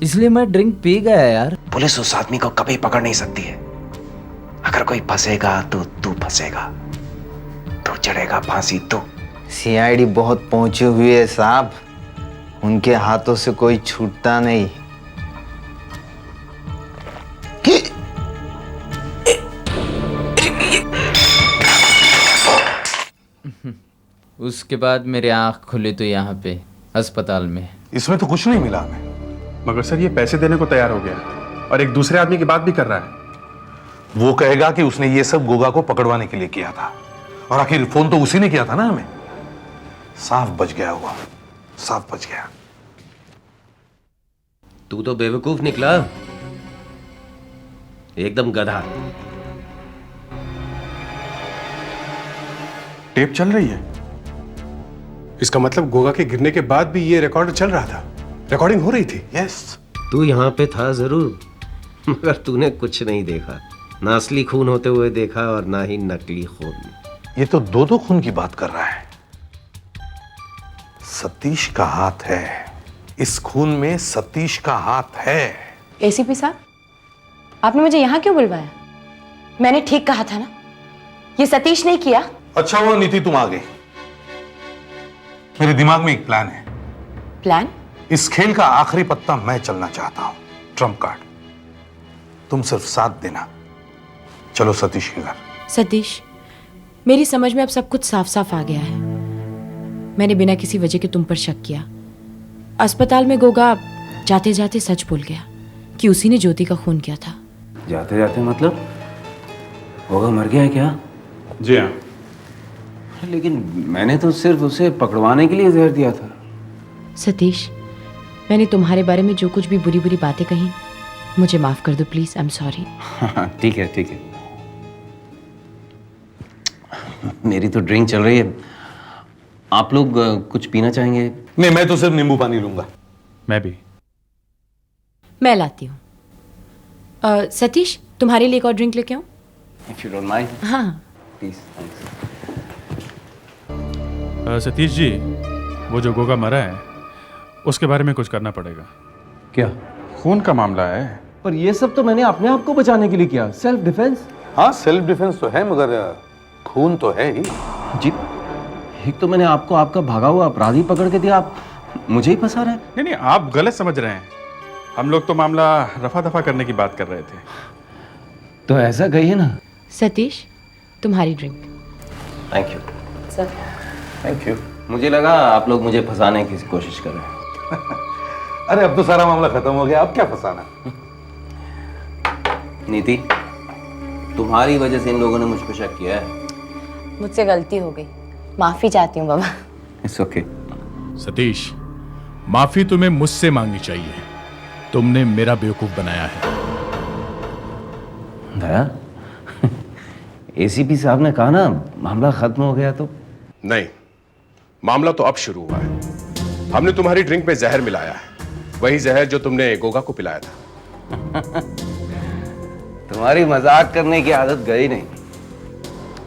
इसलिए मैं ड्रिंक पी गया यार। पुलिस उस आदमी को कभी पकड़ नहीं सकती है। अगर कोई फंसेगा तो तू फंसेगा, तू चढ़ेगा फांसी तू। सीआईडी बहुत पहुंचे हुए है साहब, उनके हाथों से कोई छूटता नहीं। उसके बाद मेरी आंख खुली तो यहाँ पे अस्पताल में। इसमें तो कुछ नहीं मिला हमें। मगर सर ये पैसे देने को तैयार हो गया और एक दूसरे आदमी की बात भी कर रहा है। वो कहेगा कि उसने ये सब गोगा को पकड़वाने के लिए किया था, और आखिर फोन तो उसी ने किया था ना हमें। साफ बच गया हुआ, साफ बच गया। तू तो बेवकूफ निकला, एकदम गधा। टेप चल रही है? इसका मतलब गोगा के गिरने के बाद भी ये रिकॉर्ड चल रहा था, रिकॉर्डिंग हो रही थी। यस। तू यहाँ पे था जरूर, मगर तूने कुछ नहीं देखा। ना असली खून होते हुए देखा और ना ही नकली खून। ये तो दो खून की बात कर रहा है। सतीश का हाथ है इस खून में, सतीश का हाथ है। एसीपी साहब, आपने मुझे यहाँ क्यों बुलवाया? मैंने ठीक कहा था ना, ये सतीश ने किया। अच्छा हुआ नीति तुम आ गई। मेरे दिमाग में एक प्लान है। प्लान? इस खेल का आखिरी पत्ता मैं चलना चाहता हूं, ट्रम्प कार्ड। तुम सिर्फ साथ देना। चलो सतीश के घर। सतीश, मेरी समझ में अब सब कुछ साफ साफ आ गया है। मैंने बिना किसी वजह के तुम पर शक किया। अस्पताल में गोगा जाते जाते सच बोल गया कि उसी ने ज्योति का खून किया था। जाते जाते मतलब गोगा मर गया है क्या? जी हाँ। लेकिन मैंने तो सिर्फ उसे पकड़वाने के लिए जहर दिया था। सतीश, मैंने तुम्हारे बारे में जो कुछ भी बुरी बुरी बातें कही, मुझे माफ कर दो प्लीज। I am sorry. ठीक है ठीक है। मेरी तो ड्रिंक चल रही है। आप लोग कुछ पीना चाहेंगे? नहीं, मैं तो सिर्फ नींबू पानी लूंगा। मैं भी। मैं लाती हूँ। सतीश, तुम्हारे लिए एक और ड्रिंक लेके आऊं? If you don't mind. हाँ। Please, thanks. सतीश जी, वो जो गोगा मरा है उसके बारे में कुछ करना पड़ेगा। क्या? खून का मामला है। पर ये सब तो मैंने अपने आप को बचाने के लिए किया, सेल्फ डिफेंस। हाँ, सेल्फ डिफेंस तो है, मगर खून तो है ही। जी, एक तो मैंने आपको आपका भागा हुआ अपराधी पकड़ के दिया, आप मुझे ही फंसा रहे हैं। नहीं नहीं, आप गलत समझ रहे हैं। हम लोग तो मामला रफा दफा करने की बात कर रहे थे। तो ऐसा कहिए ना। सतीश, तुम्हारी drink. Thank you sir. Thank you. मुझे लगा आप लोग मुझे फंसाने की कोशिश कर रहे हैं। अरे अब तो सारा मामला खत्म हो गया, अब क्या फंसाना। नीति, तुम्हारी वजह से इन लोगों ने मुझ पर शक किया है। मुझसे गलती हो गई, माफी चाहती हूँ बाबा। It's okay. सतीश, माफी तुम्हें मुझसे मांगनी चाहिए। तुमने मेरा बेवकूफ बनाया है। दया, एसीपी साहब ने कहा ना मामला खत्म हो गया। तो नहीं, मामला तो अब शुरू हुआ है। हमने तुम्हारी ड्रिंक में जहर मिलाया है, वही जहर जो तुमने गोगा को पिलाया था। तुम्हारी मजाक करने की आदत गई नहीं।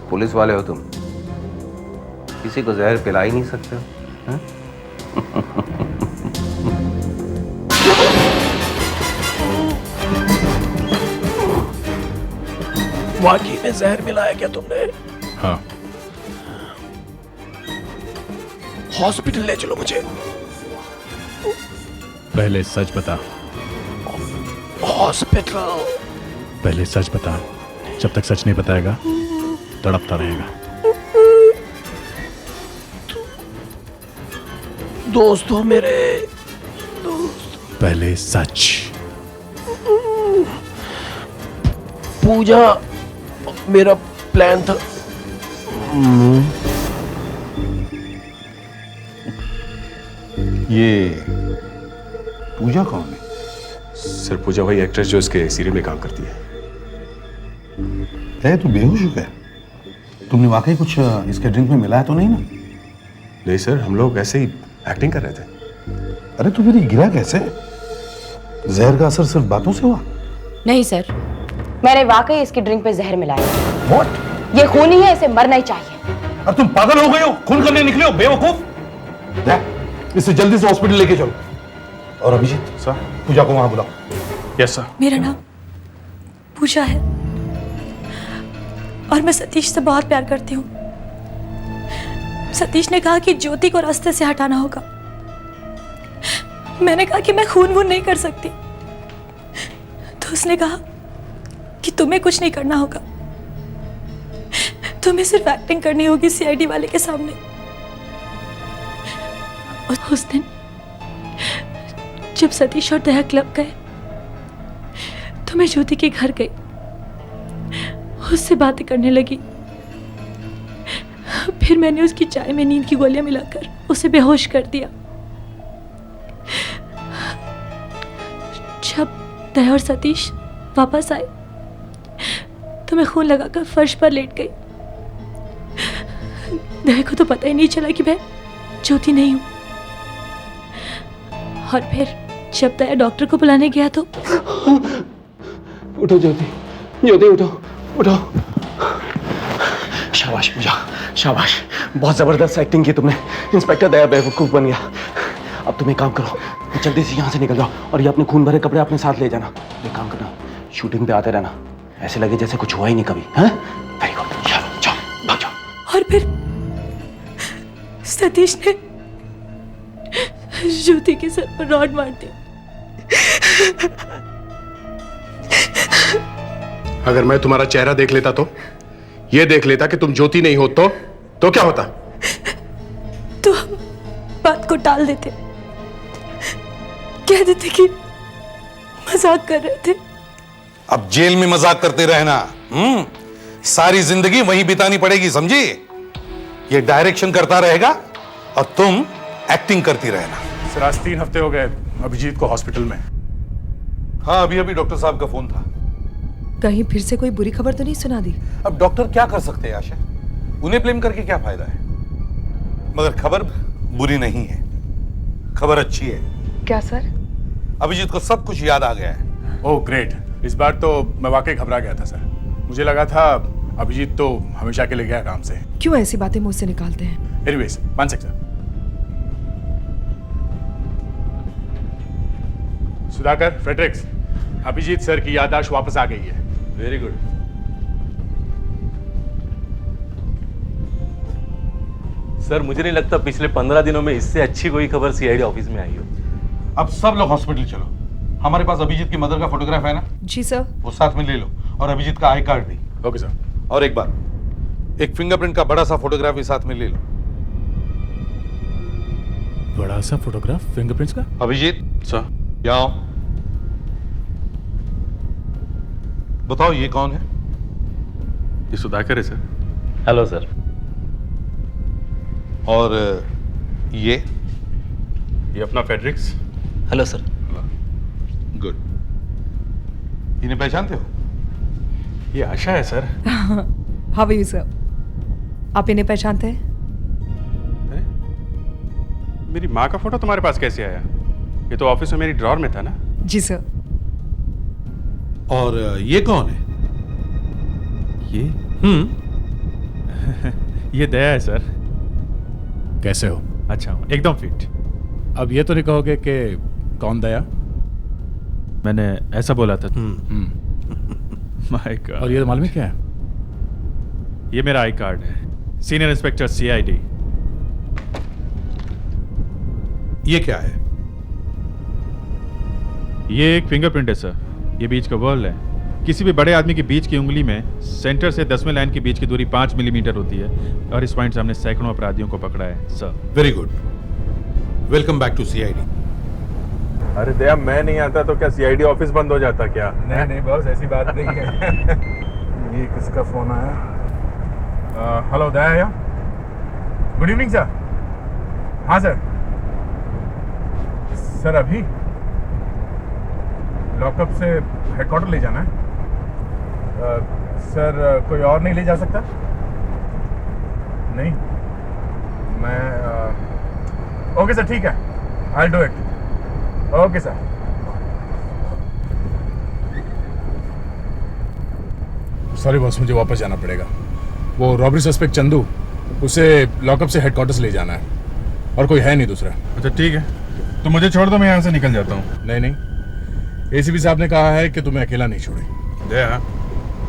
पुलिस वाले हो तुम, किसी को जहर पिला ही नहीं सकते हो। हाँ? वाकई में जहर मिलाया क्या तुमने? हाँ। हॉस्पिटल ले चलो मुझे। पहले सच बता। हॉस्पिटल? पहले सच बता। जब तक सच नहीं बताएगा तड़पता रहेगा। दोस्त हो मेरे, दोस्त। पहले सच। पूजा मेरा प्लान था। ये पूजा कौन है? सर, पूजा वही एक्ट्रेस जो इसके सीरियल में काम करती है। तू बेहोश हो गया? तुमने वाकई कुछ इसके ड्रिंक में मिलाया तो नहीं ना? नहीं सर, हम लोग ऐसे ही एक्टिंग कर रहे थे। अरे तू मेरी गिरा कैसे? जहर का असर सिर्फ बातों से हुआ? नहीं सर, मैंने वाकई इसकी ड्रिंक पे जहर मिलाया। What? ये खून ही है, इसे मरना ही चाहिए। अब तुम पागल हो गए हो? खून करने निकले हो बेवकूफ? जा, इसे जल्दी से हॉस्पिटल लेके चलो। और अभिजीत सर, पूजा को वहां बुलाओ। Yes sir. मेरा नाम पूजा है और मैं सतीश से बहुत प्यार करती हूँ। सतीश ने कहा कि ज्योति को रास्ते से हटाना होगा। मैंने कहा कि मैं खून वून नहीं कर सकती, तो उसने कहा कि तुम्हें कुछ नहीं करना होगा, तुम्हें सिर्फ एक्टिंग करनी होगी सीआईडी वाले के सामने। उस दिन जब सतीश और दया क्लब गए तो मैं ज्योति के घर गई, उससे बातें करने लगी। फिर मैंने उसकी चाय में नींद की गोलियां मिलाकर उसे बेहोश कर दिया। जब दया और सतीश वापस आए तो मैं खून लगाकर फर्श पर लेट गई। दया को तो पता ही नहीं चला कि मैं ज्योति नहीं हूं। और फिर जब दया डॉक्टर को बुलाने गया तो उठो ज्योति, ज्योति उठो, उठो। शाबाश पूजा, शाबाश, बहुत जबरदस्त एक्टिंग की तुमने। इंस्पेक्टर दया बेवकूफ बन गया। अब तुम एक काम करो, जल्दी से यहाँ से निकल जाओ और ये अपने खून भरे कपड़े अपने साथ ले जाना। एक काम करना, शूटिंग पे आते रहना, ऐसे लगे जैसे कुछ हुआ ही नहीं कभी। हैं? वेरी गुड, चलो जाओ, भाग जाओ। और फिर सतीश ने ज्योति के सर पर रॉड मार दी। अगर मैं तुम्हारा चेहरा देख लेता तो, ये देख लेता कि तुम ज्योति नहीं हो तो क्या होता? तो हम बात को टाल देते, कह देते कि मजाक कर रहे थे। अब जेल में मजाक करते रहना, सारी जिंदगी वहीं बितानी पड़ेगी, समझी? ये डायरेक्शन करता रहेगा और तुम एक्टिंग करती रहना। सर, आज 3 हफ्ते हो गए अभिजीत को हॉस्पिटल में। हाँ, अभी डॉक्टर साहब का फोन था। कहीं फिर से कोई बुरी खबर तो नहीं सुना दी? अब डॉक्टर क्या कर सकते हैं आशा, उन्हें ब्लेम करके क्या फायदा है? मगर खबर बुरी नहीं है, खबर अच्छी है। क्या सर? अभिजीत को सब कुछ याद आ गया है। ओह ग्रेट, इस बार तो मैं वाकई घबरा गया था सर। मुझे लगा था अभिजीत तो हमेशा के लिए गया काम से। क्यों ऐसी बातें मुझसे निकालते हैं? Anyways, one second sir. Sudhakar, Fredericks, Abhijeet sir की याददाश्त वापस आ गई है। Very good. सर, मुझे नहीं लगता पिछले 15 दिनों में इससे अच्छी कोई खबर सीआईडी ऑफिस में आई हो। अब सब लोग हॉस्पिटल चलो, हमारे पास अभिजीत की मदर का फोटोग्राफ है ना? जी सर। वो साथ में ले लो, और अभिजीत का आई कार्ड भी। Okay sir. और एक बार एक फिंगरप्रिंट का बड़ा सा फोटोग्राफ भी साथ में ले लो। बड़ा सा फोटोग्राफ फिंगरप्रिंट्स का? अभिजीत सर, यहाँ आओ। बताओ ये कौन है? ये सुधाकर है सर। Hello sir. और ये अपना फ्रेडरिक्स। Hello sir. गुड। इन्हें पहचानते हो? ये आशा है sir. How are you sir? आप इन्हें पहचानते हैं? मेरी माँ का फोटो तुम्हारे पास कैसे आया? ये तो ऑफिस में मेरी ड्रॉर में था ना। जी सर। और ये कौन है? ये ये दया है सर। कैसे हो? अच्छा हूँ, एकदम फिट। अब ये तो नहीं कहोगे कि कौन दया? मैंने ऐसा बोला था। My God. और ये मालूम है क्या है? ये मेरा आई कार्ड है, सीनियर इंस्पेक्टर सीआईडी। ये क्या है? ये एक फिंगरप्रिंट है सर। ये बीच का वर्ल है। किसी भी बड़े आदमी के बीच की उंगली में सेंटर से 10वें लाइन के बीच की दूरी 5 मिलीमीटर होती है, और इस पॉइंट से हमने सैकड़ों अपराधियों को पकड़ा है sir. Very good, welcome back to CID. अरे दया, मैं नहीं आता तो क्या सीआईडी ऑफिस बंद हो जाता क्या? नहीं नहीं बॉस, ऐसी बात नहीं है। ये किसका फोन आया? हेलो दया, गुड इवनिंग सर। हाँ सर। सर अभी लॉकअप से हेडक्वार्टर ले जाना है। सर कोई और नहीं ले जा सकता? नहीं, मैं ओके सर, ठीक है, I will do it. Okay sir. Sorry boss, मुझे वापस जाना पड़ेगा। वो रॉबरी सस्पेक्ट चंदू, उसे लॉकअप से हेडक्वार्टर्स ले जाना है और कोई है नहीं दूसरा। अच्छा ठीक है, तो मुझे छोड़ दो, मैं यहाँ से निकल जाता हूँ। नहीं नहीं, एसीपी साहब ने कहा है कि तुम्हें अकेला नहीं छोड़े। दया,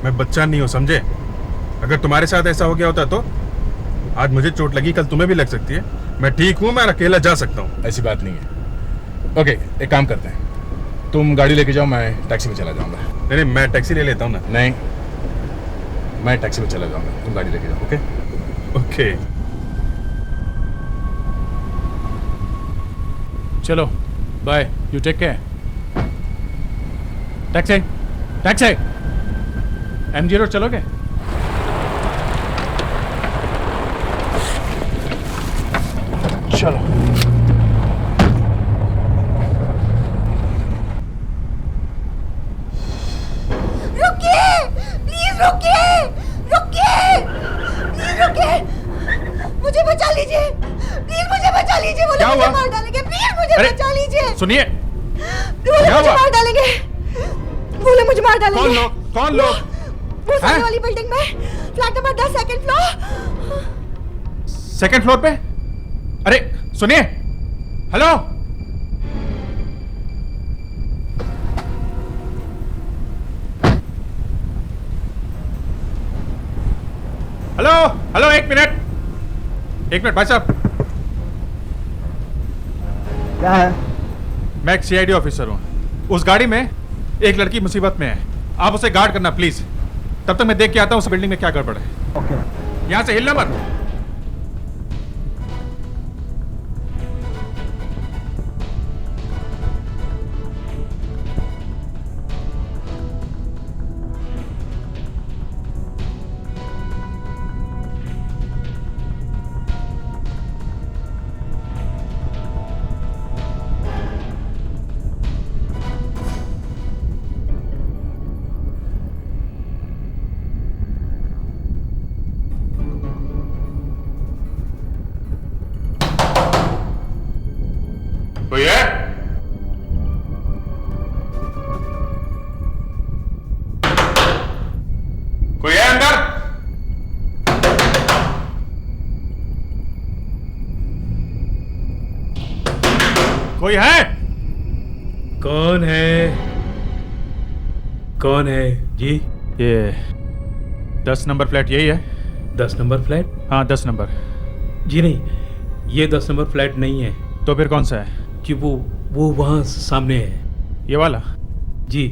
मैं बच्चा नहीं हूँ, समझे? अगर तुम्हारे साथ ऐसा हो गया होता तो आज मुझे चोट लगी, कल तुम्हें भी लग सकती है। मैं ठीक हूँ, मैं अकेला जा सकता हूँ। ऐसी बात नहीं है। ओके, एक काम करते हैं, तुम गाड़ी लेके जाओ, मैं टैक्सी में चला जाऊँगा। नहीं नहीं, मैं टैक्सी ले लेता हूँ ना। नहीं, मैं टैक्सी में चला जाऊँगा, तुम गाड़ी लेके जाओ। ओके ओके, चलो bye, you take care. Taxi taxi, MG road चलोगे? चलो। रुकिए, प्लीज रुकिए, रुकिए, प्लीज रुकिए, मुझे बचा लीजिए, प्लीज मुझे बचा लीजिए। वो लोग मुझे मार डालेंगे, प्लीज मुझे बचा लीजिए। सुनिए, वो लोग मुझे मार डालेंगे, वो लोग मुझे मार डालेंगे। कौन लोग? कौन लोग? वो सामने वाली बिल्डिंग में, flat number 10, second floor. Second floor पे? अरे सुनिए, हेलो, हेलो हेलो, एक मिनट भाई साहब। क्या है? मैं एक CID ऑफिसर हूँ। उस गाड़ी में एक लड़की मुसीबत में है, आप उसे गार्ड करना प्लीज। तब तक मैं देख के आता हूँ उस बिल्डिंग में क्या गड़बड़ है। ओके। यहाँ से हिलना मत। कोई है? कोई है अंदर? कोई है? कौन है? कौन है जी? ये 10 नंबर फ्लैट यही है? 10 नंबर फ्लैट? हाँ 10 नंबर। जी नहीं, ये 10 नंबर फ्लैट नहीं है। तो फिर कौन सा है? जी वो वहाँ सामने है। ये वाला? जी,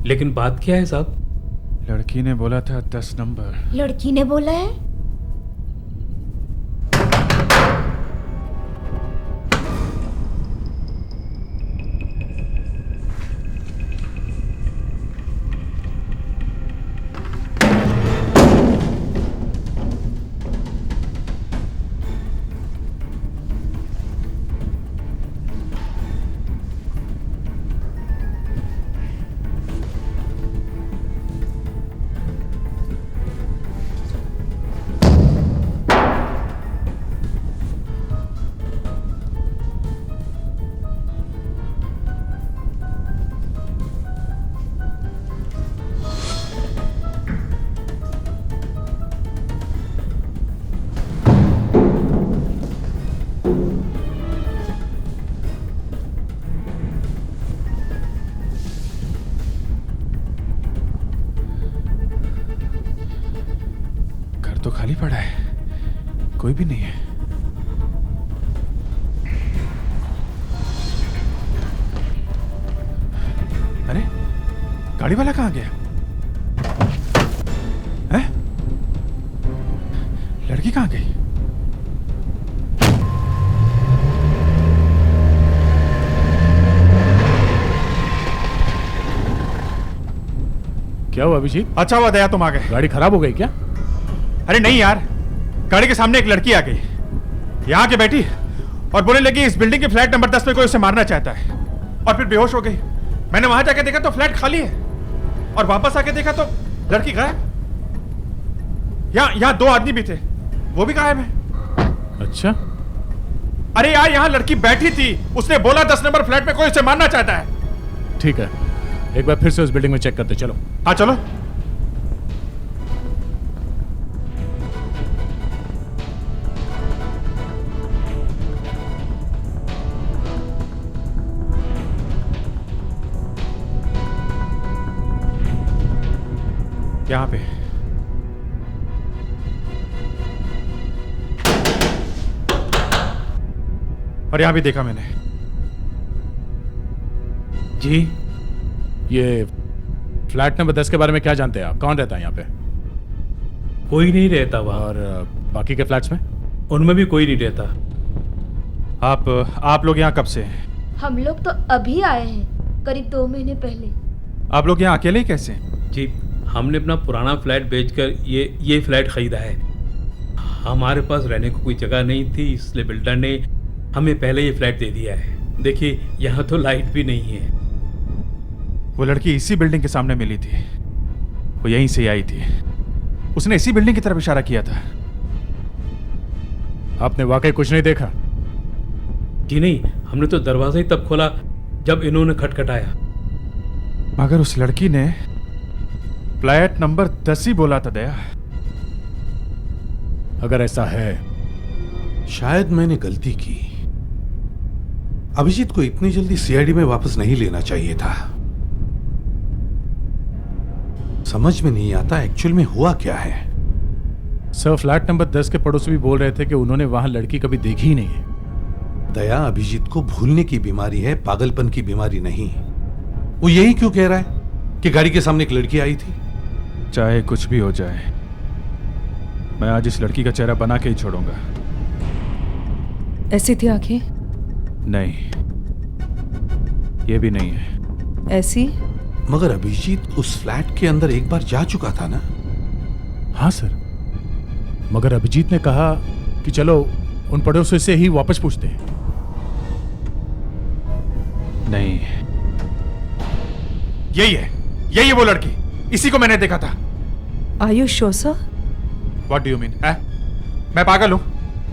लेकिन बात क्या है साहब? लड़की ने बोला था 10 नंबर। लड़की ने बोला है? तो खाली पड़ा है, कोई भी नहीं है। अरे गाड़ी वाला कहाँ गया? हैं? लड़की कहाँ गई? क्या हुआ अभिजीत? अच्छा हुआ दया तुम आ गए। गाड़ी खराब हो गई क्या? अरे नहीं यार, गाड़ी के सामने एक लड़की आ गई, यहाँ के बैठी और बोलने लगी इस बिल्डिंग के फ्लैट नंबर 10 में कोई उसे मारना चाहता है, और फिर बेहोश हो गई। मैंने वहां जाके देखा तो फ्लैट खाली है, और वापस आके देखा तो लड़की गायब। यहाँ 2 आदमी भी थे, वो भी गायब है। अच्छा, अरे यार यहाँ लड़की बैठी थी, उसने बोला 10 नंबर फ्लैट में कोई उसे मारना चाहता है। ठीक है, एक बार फिर से उस बिल्डिंग में चेक करते। चलो। हाँ चलो। यहाँ पे और यहाँ भी देखा मैंने। जी, ये फ्लैट नंबर 10 के बारे में क्या जानते हैं आप? कौन रहता है यहाँ पे? कोई नहीं रहता वहाँ। और बाकी के फ्लैट्स में? उनमें भी कोई नहीं रहता। आप लोग यहाँ कब से हैं? हम लोग तो अभी आए हैं, करीब 2 महीने पहले। आप लोग यहाँ अकेले ही कैसे? जी, हमने अपना पुराना फ्लैट बेचकर ये फ्लैट खरीदा है। हमारे पास रहने को कोई जगह नहीं थी, इसलिए बिल्डर ने हमें पहले ये फ्लैट दे दिया है। देखिए, यहाँ तो लाइट भी नहीं है। वो लड़की इसी बिल्डिंग के सामने मिली थी, वो यहीं से आई थी, उसने इसी बिल्डिंग की तरफ इशारा किया था। आपने वाकई कुछ नहीं देखा? जी नहीं, हमने तो दरवाजा ही तब खोला जब इन्होंने खटखटाया। मगर उस लड़की ने फ्लैट नंबर 10 ही बोला था दया। अगर ऐसा है, शायद मैंने गलती की। अभिजीत को इतनी जल्दी सीआईडी में वापस नहीं लेना चाहिए था। समझ में नहीं आता एक्चुअल में हुआ क्या है। सर, फ्लैट नंबर 10 के पड़ोसी भी बोल रहे थे कि उन्होंने वहां लड़की कभी देखी ही नहीं है। दया, अभिजीत को भूलने की बीमारी है, पागलपन की बीमारी नहीं। वो यही क्यों कह रहा है कि गाड़ी के सामने एक लड़की आई थी? चाहे कुछ भी हो जाए, मैं आज इस लड़की का चेहरा बना के ही छोड़ूंगा। ऐसी थी आंखें? नहीं, ये भी नहीं है। ऐसी? मगर अभिजीत उस फ्लैट के अंदर एक बार जा चुका था ना? हाँ सर, मगर अभिजीत ने कहा कि चलो उन पड़ोसियों से ही वापस पूछते हैं। नहीं, यही है वो लड़की, इसी को मैंने देखा था। Are you sure, sir? What do you mean? मैं पागल हूं?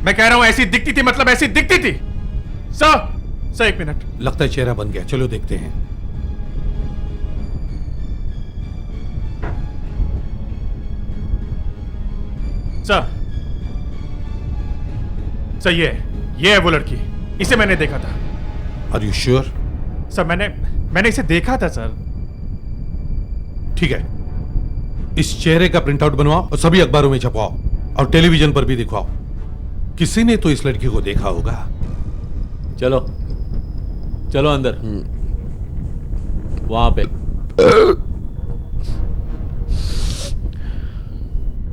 मैं कह रहा हूं ऐसी दिखती थी, मतलब ऐसी दिखती थी। सर, एक मिनट। लगता है चेहरा बन गया, चलो देखते हैं। सर, ये है वो लड़की, इसे मैंने देखा था। Are you sure? सर, मैंने इसे देखा था सर। ठीक है, इस चेहरे का प्रिंट आउट बनवाओ और सभी अखबारों में छपवाओ और टेलीविजन पर भी दिखवाओ। किसी ने तो इस लड़की को देखा होगा। चलो चलो अंदर, वहां पे।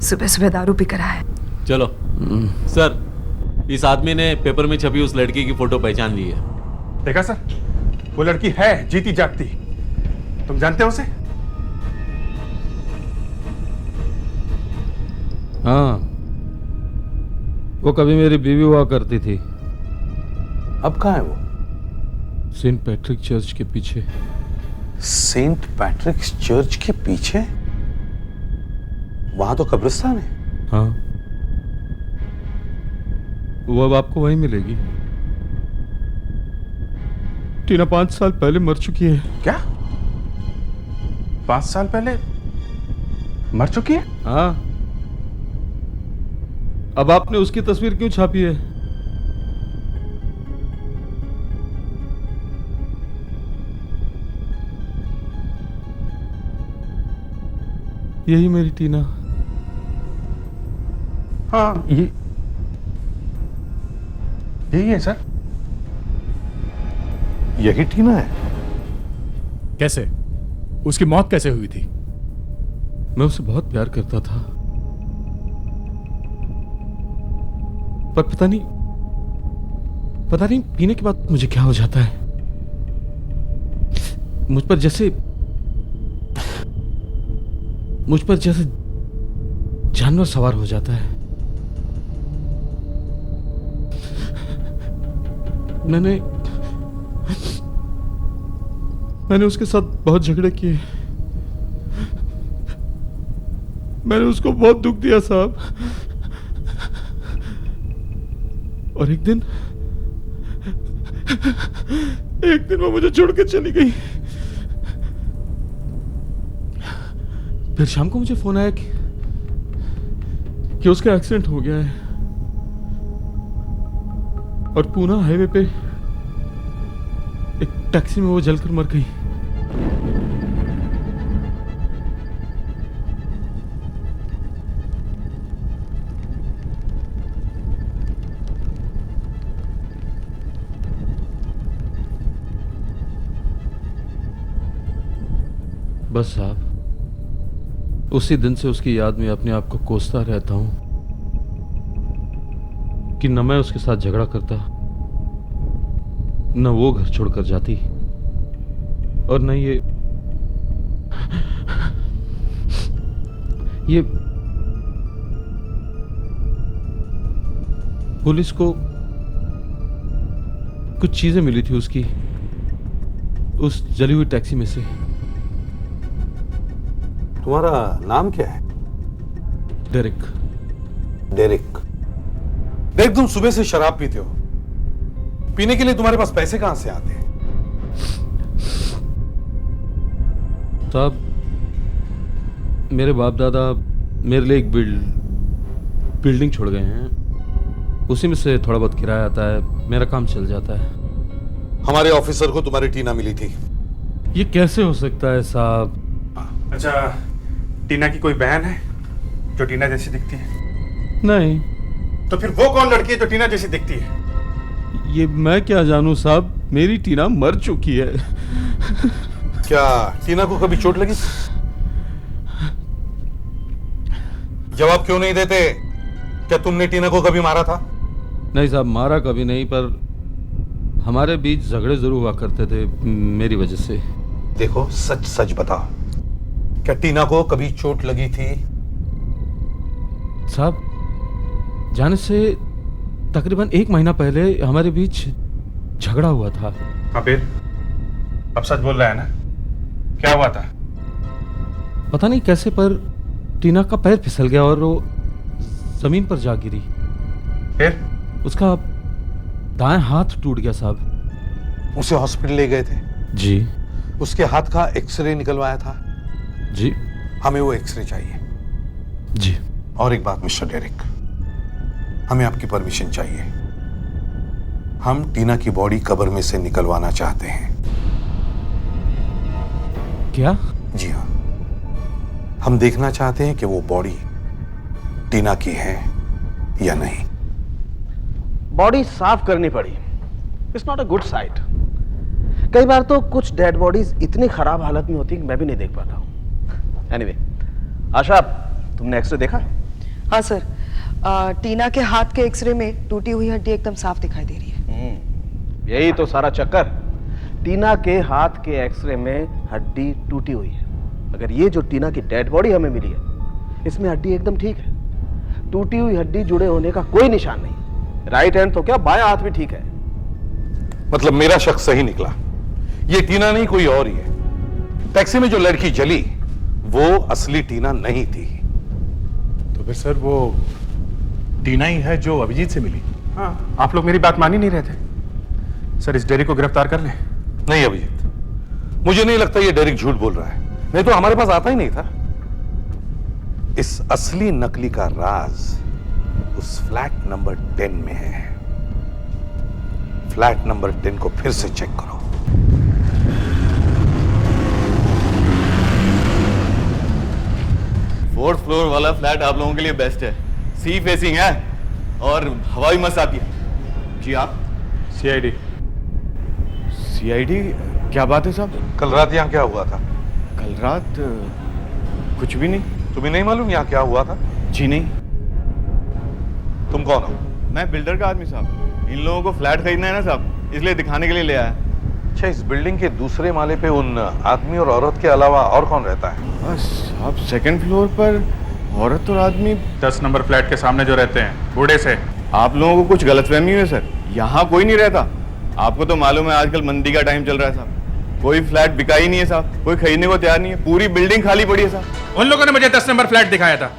सुबह सुबह दारू पी कर आया। चलो। सर, इस आदमी ने पेपर में छपी उस लड़की की फोटो पहचान ली है। देखा सर, वो लड़की है जीती जागती। तुम जानते हो उसे? हाँ, वो कभी मेरी बीवी हुआ करती थी। अब कहाँ है वो? सेंट पैट्रिक चर्च के पीछे। सेंट पैट्रिक चर्च के पीछे? वहां तो कब्रिस्तान है। हाँ, वो अब आपको वहीं मिलेगी। टीना 5 साल पहले मर चुकी है। क्या? 5 साल पहले मर चुकी है? हाँ। अब आपने उसकी तस्वीर क्यों छापी है? यही मेरी टीना। हाँ, यही है सर। यही टीना है? कैसे? उसकी मौत कैसे हुई थी? मैं उसे बहुत प्यार करता था, पर पता नहीं पीने के बाद मुझे क्या हो जाता है। मुझ पर जैसे जानवर सवार हो जाता है। मैंने उसके साथ बहुत झगड़े किए। मैंने उसको बहुत दुख दिया साहब। और एक दिन एक दिन वो मुझे छोड़ के चली गई। फिर शाम को मुझे फोन आया कि उसका एक्सीडेंट हो गया है और पूना हाईवे पे एक टैक्सी में वो जलकर मर गई। बस साहब, उसी दिन से उसकी याद में अपने आप को कोसता रहता हूं कि न मैं उसके साथ झगड़ा करता, न वो घर छोड़कर जाती, और न ये पुलिस को कुछ चीजें मिली थी उसकी उस जली हुई टैक्सी में से। तुम्हारा नाम क्या है? डेरिक। डेरिक। डेरिक, तुम सुबह से शराब पीते हो। पीने के लिए तुम्हारे पास पैसे कहां से आते हैं? साहब, मेरे बाप दादा मेरे लिए एक बिल्डिंग छोड़ गए हैं, उसी में से थोड़ा बहुत किराया आता है, मेरा काम चल जाता है। हमारे ऑफिसर को तुम्हारी टीना मिली थी। ये कैसे हो सकता है साहब? अच्छा, टीना की कोई बहन है जो टीना जैसी दिखती है? नहीं। तो फिर वो कौन लड़की है जो टीना जैसी दिखती है? ये मैं क्या जानूं साहब, मेरी टीना मर चुकी है। क्या टीना को कभी चोट लगी? जवाब क्यों नहीं देते? क्या तुमने टीना को कभी मारा था? नहीं साहब, मारा कभी नहीं, पर हमारे बीच झगड़े जरूर हुआ करते थे मेरी वजह से। देखो, सच सच बताओ, क्या टीना को कभी चोट लगी थी? साहब, जाने से तकरीबन 1 महीना पहले हमारे बीच झगड़ा हुआ था। कबीर, अब सच बोल रहा है ना? क्या हुआ था? पता नहीं कैसे, पर टीना का पैर फिसल गया और वो जमीन पर जा गिरी। फिर उसका दाएं हाथ टूट गया साहब। उसे हॉस्पिटल ले गए थे? जी। उसके हाथ का एक्सरे निकलवाया था? जी। हमें वो एक्सरे चाहिए। जी। और एक बात मिस्टर डेरिक, हमें आपकी परमिशन चाहिए। हम टीना की बॉडी कब्र में से निकलवाना चाहते हैं। क्या? जी हाँ, हम देखना चाहते हैं कि वो बॉडी टीना की है या नहीं। बॉडी साफ करनी पड़ी। It's not a good site. कई बार तो कुछ डेड बॉडीज इतनी खराब हालत में होती है कि मैं भी नहीं देख पाता हूँ। एनीवे, आशा, तुमने एक्सरे देखा? हाँ सर, टीना के हाथ के एक्सरे में टूटी हुई हड्डी एकदम साफ दिखाई दे रही है। यही तो सारा चक्कर। टीना के हाथ के एक्सरे में हड्डी टूटी हुई है। अगर ये जो टीना की डेड बॉडी हमें मिली है, इसमें हड्डी एकदम ठीक है। टूटी हुई हड्डी जुड़े होने का कोई निशान नहीं। राइट हैंड तो क्या, बायां हाथ भी ठीक है। मतलब मेरा शक सही निकला, ये टीना नहीं कोई और ही है। टैक्सी में जो लड़की जली वो असली टीना नहीं थी। तो फिर सर वो टीना ही है जो अभिजीत से मिली? हाँ। आप लोग मेरी बात मान ही नहीं रहे थे। सर, इस डेरिक को गिरफ्तार कर लें? नहीं अभिजीत, मुझे नहीं लगता ये डेरिक झूठ बोल रहा है, नहीं तो हमारे पास आता ही नहीं था। इस असली नकली का राज उस फ्लैट नंबर 10 में है। फ्लैट नंबर 10 को फिर से चेक करो। फोर्थ फ्लोर वाला फ्लैट आप लोगों के लिए बेस्ट है। सी फेसिंग है और हवा भी मस्त आती है। जी आप? सीआईडी। सीआईडी? क्या बात है साहब? कल रात यहाँ क्या हुआ था? कल रात कुछ भी नहीं। तुम्हें नहीं मालूम यहाँ क्या हुआ था? जी नहीं। तुम कौन हो? मैं बिल्डर का आदमी साहब। इन लोगों को फ्लैट खरीदना है ना साहब, इसलिए दिखाने के लिए ले आया। अच्छा, इस बिल्डिंग के दूसरे माले पे उन आदमी और औरत के अलावा और कौन रहता है? साहब, सेकंड फ्लोर पर औरत और आदमी 10 नंबर फ्लैट के सामने जो रहते हैं, बूढ़े से। आप लोगों को कुछ गलतफहमी हुई है सर। यहाँ कोई नहीं रहता। आपको तो मालूम है आजकल मंदी का टाइम चल रहा है साहब। कोई फ्लैट बिका ही नहीं है साहब, कोई खरीदने को तैयार नहीं है। पूरी बिल्डिंग खाली पड़ी है साहब। उन लोगों ने मुझे 10 नंबर फ्लैट दिखाया था।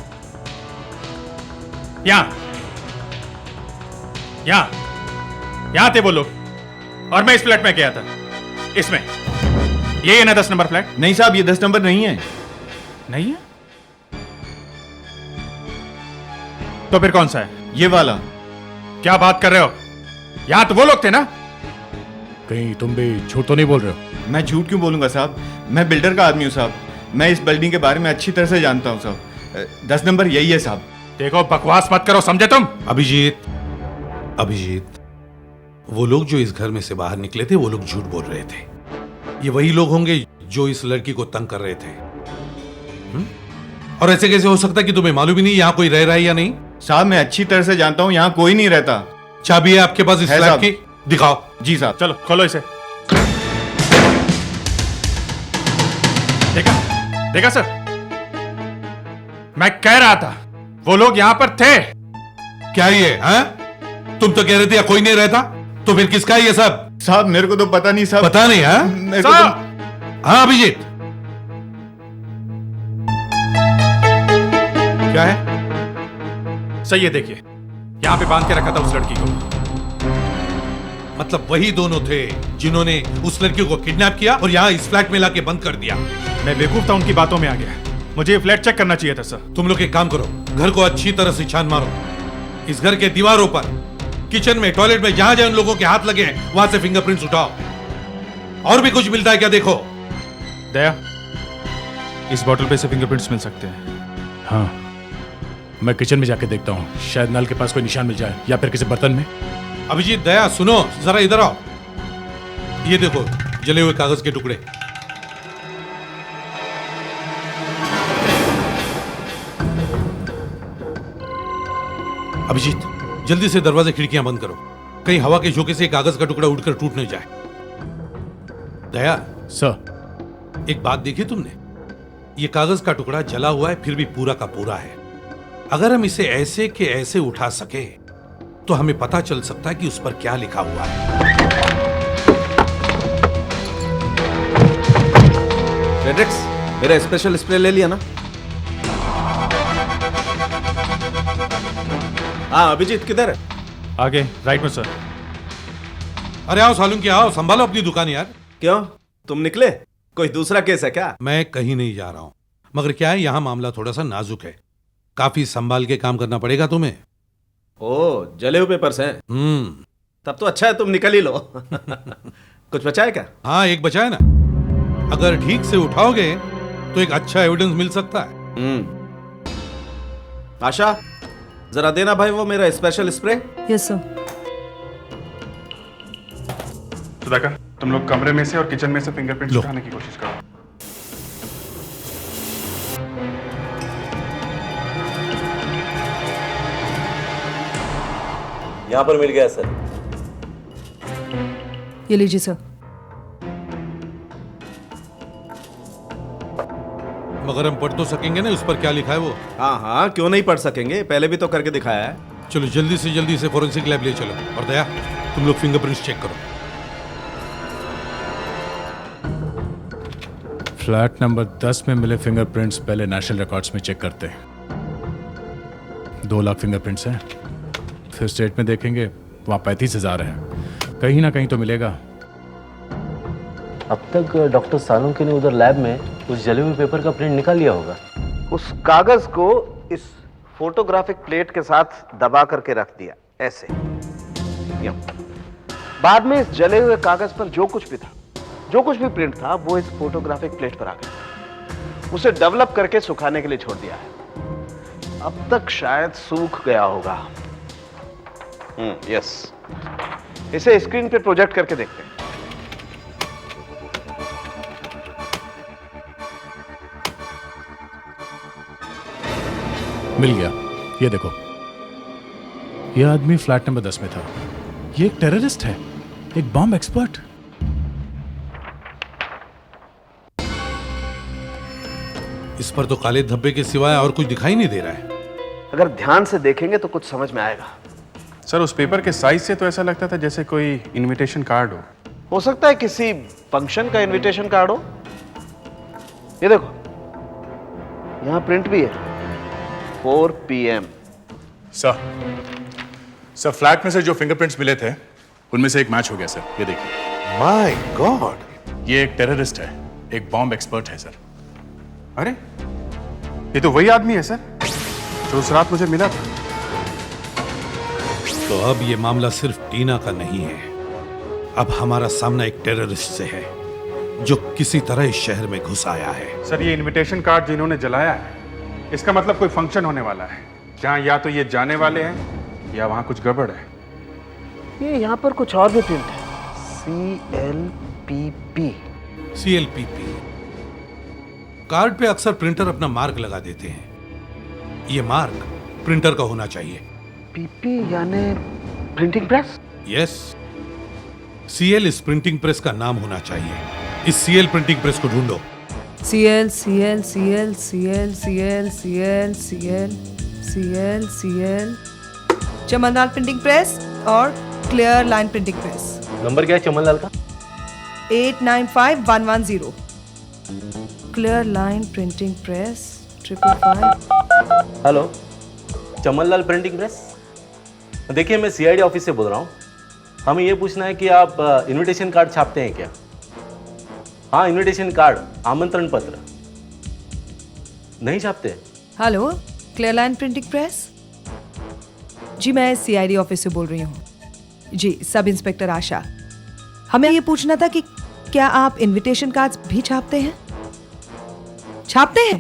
यहाँ थे वो लोग। और मैं इस फ्लैट में गया था, इसमें। ये है ना 10 नंबर फ्लैट? नहीं साहब, ये 10 नंबर नहीं है। नहीं है? तो फिर कौन सा है? ये वाला। क्या बात कर रहे हो? यहां तो वो लोग थे ना? कहीं तुम भी झूठ तो नहीं बोल रहे हो? मैं झूठ क्यों बोलूंगा साहब? मैं बिल्डर का आदमी हूँ साहब। मैं इस बिल्डिंग के बारे में अच्छी तरह से जानता हूँ साहब। 10 नंबर यही है साहब। देखो, बकवास मत करो, समझे तुम? अभिजीत, वो लोग जो इस घर में से बाहर निकले थे वो लोग झूठ बोल रहे थे। ये वही लोग होंगे जो इस लड़की को तंग कर रहे थे। और ऐसे कैसे हो सकता है कि तुम्हें मालूम ही नहीं यहाँ कोई रह रहा है या नहीं? साहब मैं अच्छी तरह से जानता हूँ, यहाँ कोई नहीं रहता। चाबी है आपके पास इस फ्लैट की? दिखाओ। जी साहब। चलो खोलो इसे। देखा सर, मैं कह रहा था वो लोग यहां पर थे। क्या ये हैं? तुम तो कह रहे थे कोई नहीं रहता, तो फिर किसका है ये सब? साहब मेरे को तो पता नहीं साहब। पता नहीं है? मेरे को तो... हाँ अभिजीत, क्या है? सही है, देखिए यहां पे बांध के रखा था उस लड़की को। मतलब वही दोनों थे जिन्होंने उस लड़की को किडनैप किया और यहाँ इस फ्लैट में लाके बंद कर दिया। मैं बेवकूफ था, उनकी बातों में आ गया। मुझे ये फ्लैट चेक करना चाहिए था सर। तुम लोग एक काम करो, घर को अच्छी तरह से छान मारो। इस घर के दीवारों पर, किचन में, टॉयलेट में, जहां जहां उन लोगों के हाथ लगे हैं वहां से फिंगरप्रिंट्स उठाओ। और भी कुछ मिलता है क्या देखो। दया, इस बोतल पे से फिंगरप्रिंट्स मिल सकते हैं। हाँ, मैं किचन में जाके देखता हूँ, शायद नल के पास कोई निशान मिल जाए या फिर किसी बर्तन में। अभिजीत, दया, सुनो जरा इधर आओ। ये देखो जले हुए कागज के टुकड़े। अभिजीत, जल्दी से दरवाजे खिड़कियां बंद करो, कहीं हवा के झोंके से कागज का टुकड़ा उड़कर टूट न जाए। दया सर, एक बात देखी तुमने? ये कागज का टुकड़ा जला हुआ है, फिर भी पूरा का पूरा है। अगर हम इसे ऐसे के ऐसे उठा सके तो हमें पता चल सकता है कि उस पर क्या लिखा हुआ है। फ्रेडरिक्स, मेरा स्पेशल स्प्रे ले लिया ना? हाँ, अभिजीत किधर है? आगे राइट में सर। अरे आओ सालुंकी, आओ, संभालो अपनी दुकान यार। क्यों, तुम निकले? कोई दूसरा केस है क्या? मैं कहीं नहीं जा रहा हूं, मगर क्या है, यहाँ मामला थोड़ा सा नाजुक है। काफी संभाल के काम करना पड़ेगा तुम्हें। ओ, जले हुए पेपर्स हैं? तब तो अच्छा है, तुम निकल ही लो। कुछ बचा है क्या? हाँ, एक बचा है ना। अगर ठीक से उठाओगे तो एक अच्छा एविडेंस मिल सकता है। आशा, जरा देना भाई वो मेरा special spray. Yes sir. Sudhakar, तुम लोग कमरे में से और किचन में से फिंगरप्रिंट्स उठाने की कोशिश करो। यहाँ पर मिल गया सर। ये लीजिए सर। मगर हम पढ़ तो सकेंगे ना उस पर क्या लिखा है वो? हाँ हाँ, क्यों नहीं पढ़ सकेंगे, पहले भी तो करके दिखाया है। चलो जल्दी से जल्दी से फोरेंसिक लैब ले चलो। और दया, तुम लोग फिंगरप्रिंट्स चेक करो। फ्लैट नंबर 10 में मिले फिंगरप्रिंट्स पहले नेशनल रिकॉर्ड्स में चेक करते हैं। 2 लाख फिंगरप्रिंट्स हैं। फिर स्टेट में देखेंगे, वहाँ 35,000 है। कहीं ना कहीं तो मिलेगा। अब तक डॉक्टर सालुंकी ने उधर लैब में उस जले हुए पेपर का प्रिंट निकाल लिया होगा। उस कागज को इस फोटोग्राफिक प्लेट के साथ दबा करके रख दिया, ऐसे। बाद में इस जले हुए कागज पर जो कुछ भी था, जो कुछ भी प्रिंट था, वो इस फोटोग्राफिक प्लेट पर आ गया। उसे डेवलप करके सुखाने के लिए छोड़ दिया है। अब तक शायद सूख गया होगा। यस, इसे स्क्रीन पे प्रोजेक्ट करके देखते हैं। मिल गया, ये देखो। ये आदमी फ्लैट नंबर 10 में था। ये एक टेररिस्ट है, एक बॉम्ब एक्सपर्ट। इस पर तो काले धब्बे के सिवाय और कुछ दिखाई नहीं दे रहा है। अगर ध्यान से देखेंगे तो कुछ समझ में आएगा। सर, उस पेपर के साइज से तो ऐसा लगता था जैसे कोई इनविटेशन कार्ड हो सकता है किसी फंक्शन का इनविटेशन कार्ड हो। ये देखो, यहां प्रिंट भी है, 4 PM। सर, फ्लैट में से जो फिंगरप्रिंट्स मिले थे उनमें से एक मैच हो गया सर, ये देखिए। माय गॉड, ये एक टेररिस्ट है, एक बॉम्ब एक्सपर्ट है सर। अरे ये तो वही आदमी है सर जो उस रात मुझे मिला था। तो अब ये मामला सिर्फ टीना का नहीं है, अब हमारा सामना एक टेररिस्ट से है जो किसी तरह इस शहर में घुस आया है। सर ये इनविटेशन कार्ड जिन्होंने जलाया है, इसका मतलब कोई फंक्शन होने वाला है जहां या तो ये जाने वाले हैं या वहां कुछ गड़बड़ है। ये यहाँ पर कुछ और भी प्रिंट है, CLPP। CLPP कार्ड पे अक्सर प्रिंटर अपना मार्क लगा देते हैं, ये मार्क प्रिंटर का होना चाहिए। PP यानी प्रिंटिंग प्रेस? यस, CL इस प्रिंटिंग प्रेस का नाम होना चाहिए। इस CL प्रिंटिंग प्रेस को ढूंढो। CL CL CL CL CL CL CL CL CL Chamanlal printing press और clear line printing press. Number क्या है चमनलाल का? 895110। Clear line printing press 555। Hello, Chamanlal printing press. देखिए मैं CID ऑफिस से बोल रहा हूँ। हमें ये पूछना है कि आप इनविटेशन कार्ड छापते हैं क्या? हाँ, इनविटेशन कार्ड, आमंत्रण पत्र नहीं छापते? Hello, clear line printing press. जी मैं CID ऑफिस से बोल रही हूँ। जी, सब इंस्पेक्टर आशा। हमें ये पूछना था कि क्या आप इनविटेशन कार्ड्स भी छापते हैं? छापते हैं?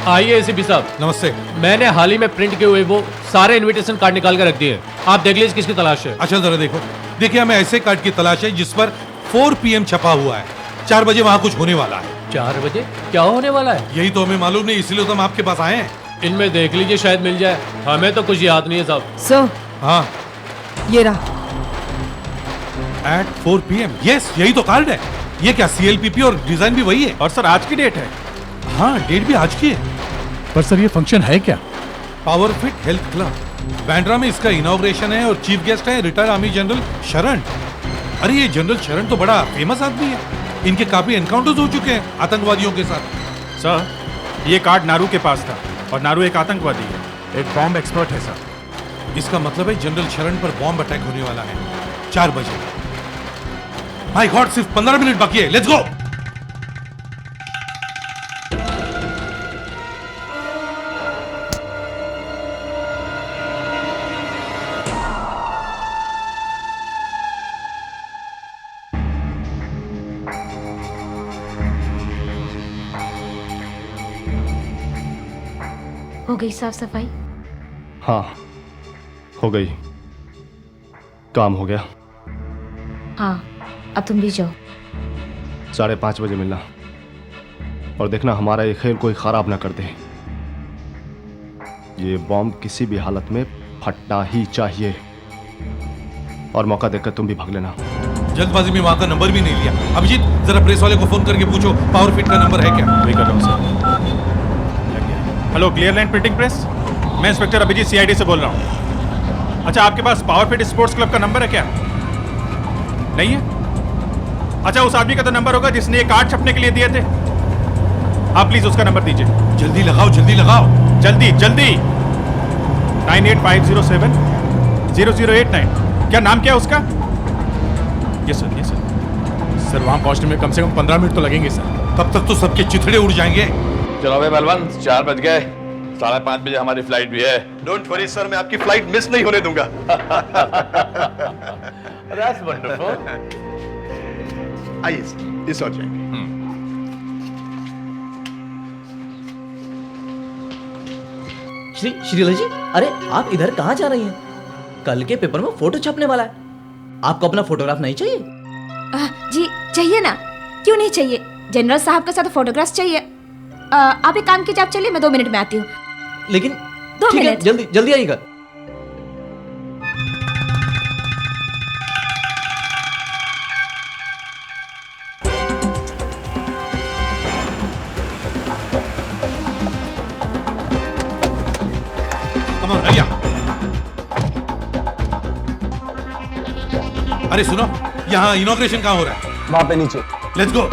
आइए ACP साहब। नमस्ते। मैंने हाल ही में प्रिंट किए हुए वो सारे इनविटेशन कार्ड निकाल कर रख दिए। आप देख लीजिए किसकी तलाश है। अच्छा जरा देखो। देखिए हमें ऐसे कार्ड की तलाश है जिस पर 4 PM छपा हुआ है। 4 बजे वहाँ कुछ होने वाला है। 4 बजे क्या होने वाला है? यही तो हमें मालूम नहीं, इसलिए तो हम आपके पास आए हैं। इनमें देख लीजिए, शायद मिल जाए। हमें तो कुछ याद नहीं है साहब। सर। हाँ, ये रहा। At 4 PM। यस, यही तो कार्ड है। ये क्या CLPP और डिजाइन भी वही है? और सर आज की डेट है। हाँ, डेट भी आज की है। पर सर ये फंक्शन है क्या? Power fit health club Bandra में इसका इनॉग्रेशन है और चीफ गेस्ट है रिटायर्ड आर्मी जनरल शरण। अरे ये जनरल शरण तो बड़ा फेमस आदमी है, इनके काफी एनकाउंटर्स हो चुके हैं आतंकवादियों के साथ। सर ये कार्ड नारू के पास था और नारू एक आतंकवादी है, एक बॉम्ब एक्सपर्ट है सर। इसका मतलब है जनरल शरण पर बॉम्ब अटैक होने वाला है 4 बजे। माय गॉड, सिर्फ 15 मिनट बाकी है। Let's go. हो गई साफ सफाई? हाँ हो गई, काम हो गया। हाँ, अब तुम भी जाओ। 5:30 बजे मिलना और देखना हमारा ये खेल कोई खराब ना कर दे। ये बॉम्ब किसी भी हालत में फटना ही चाहिए और मौका देखकर तुम भी भाग लेना। जल्दबाजी में वहां का नंबर भी नहीं लिया। अभिजीत जरा प्रेस वाले को फोन करके पूछो पावर फिट का नंबर है क्या? वही कर रहा हूँ sir. Hello, clear line printing press, मैं इंस्पेक्टर अभिजीत CID से बोल रहा हूँ। अच्छा, आपके पास पावर फिट स्पोर्ट्स क्लब का नंबर है क्या? नहीं है? अच्छा, उस आदमी का तो नंबर होगा जिसने ये कार्ड छपने के लिए दिए थे। आप प्लीज उसका नंबर दीजिए। जल्दी लगाओ, जल्दी लगाओ, जल्दी जल्दी। 98507 0089। क्या नाम क्या है उसका? Yes sir, yes sir. Sir वहां पहुंचने में कम से कम 15 मिनट तो लगेंगे सर। तब तक तो सबके चिथड़े उड़ जाएंगे। चलो भाई बलवंत, 4 बज गए, 5:30 बजे हमारी फ्लाइट भी है। डोंट वरी सर, मैं आपकी फ्लाइट मिस नहीं होने दूंगा। That's wonderful. आइए सर, इस और जाएंगे। श्रीला जी, अरे आप इधर कहाँ जा रही हैं? कल के पेपर में फोटो छपने वाला है, आपको अपना फोटोग्राफ नहीं चाहिए? जी चाहिए ना, क्यों नहीं चाहिए? जनरल साहब के साथ फोटोग्राफ चाहिए। आप एक काम कीजिए, आप चलिए, मैं 2 मिनट में आती हूँ। लेकिन 2 ठीक है, मिनट। जल्दी जल्दी आइएगा। अरे सुनो, यहाँ इनॉग्रेशन कहाँ हो रहा है? वहां पे नीचे। Let's go.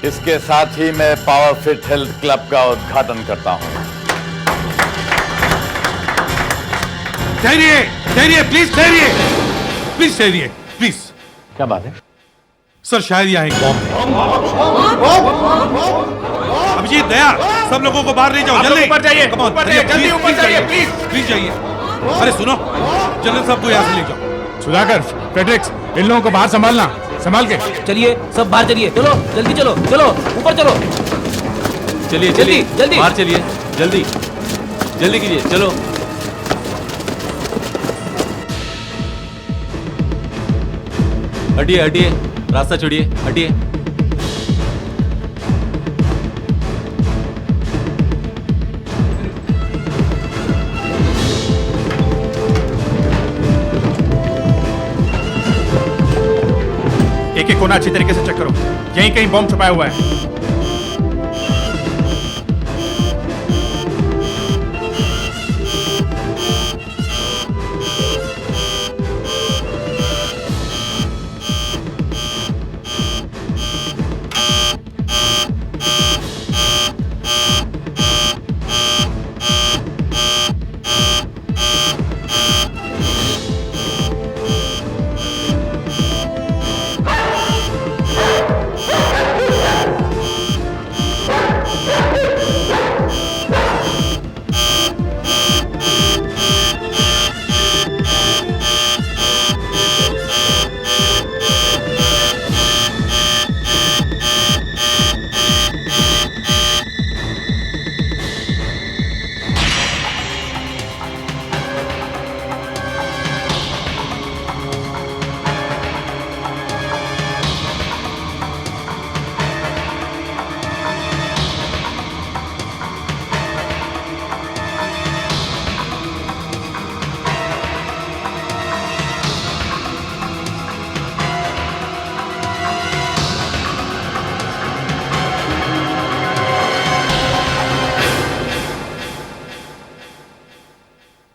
इसके साथ ही मैं पावर फिट हेल्थ क्लब का उद्घाटन करता हूं। ठहरिए, ठहरिए, प्लीज ठहरिए, प्लीज ठहरिए, प्लीज। क्या बात है सर? शायद यहाँ एक बॉम्ब है। अभिजीत, दया, सब लोगों को बाहर ले जाओ, जल्दी ऊपर जाइए, जल्दी ऊपर जाइए, प्लीज प्लीज जाइए। अरे सुनो, जनरल साहब को यहाँ से ले जाओ। सुधाकर, फ्रेडरिक्स, इन लोगों को बाहर संभालना, संभाल के चलिए सब बाहर चलिए, चलो जल्दी चलो, चलो ऊपर चलो, चलिए जल्दी, जल्दी। बाहर चलिए, जल्दी जल्दी कीजिए, चलो। हटिए हटिए, रास्ता छोड़िए, हटिए। एक एक कोना अच्छी तरीके से चेक करो, यहीं कहीं बॉम्ब छुपाया हुआ है।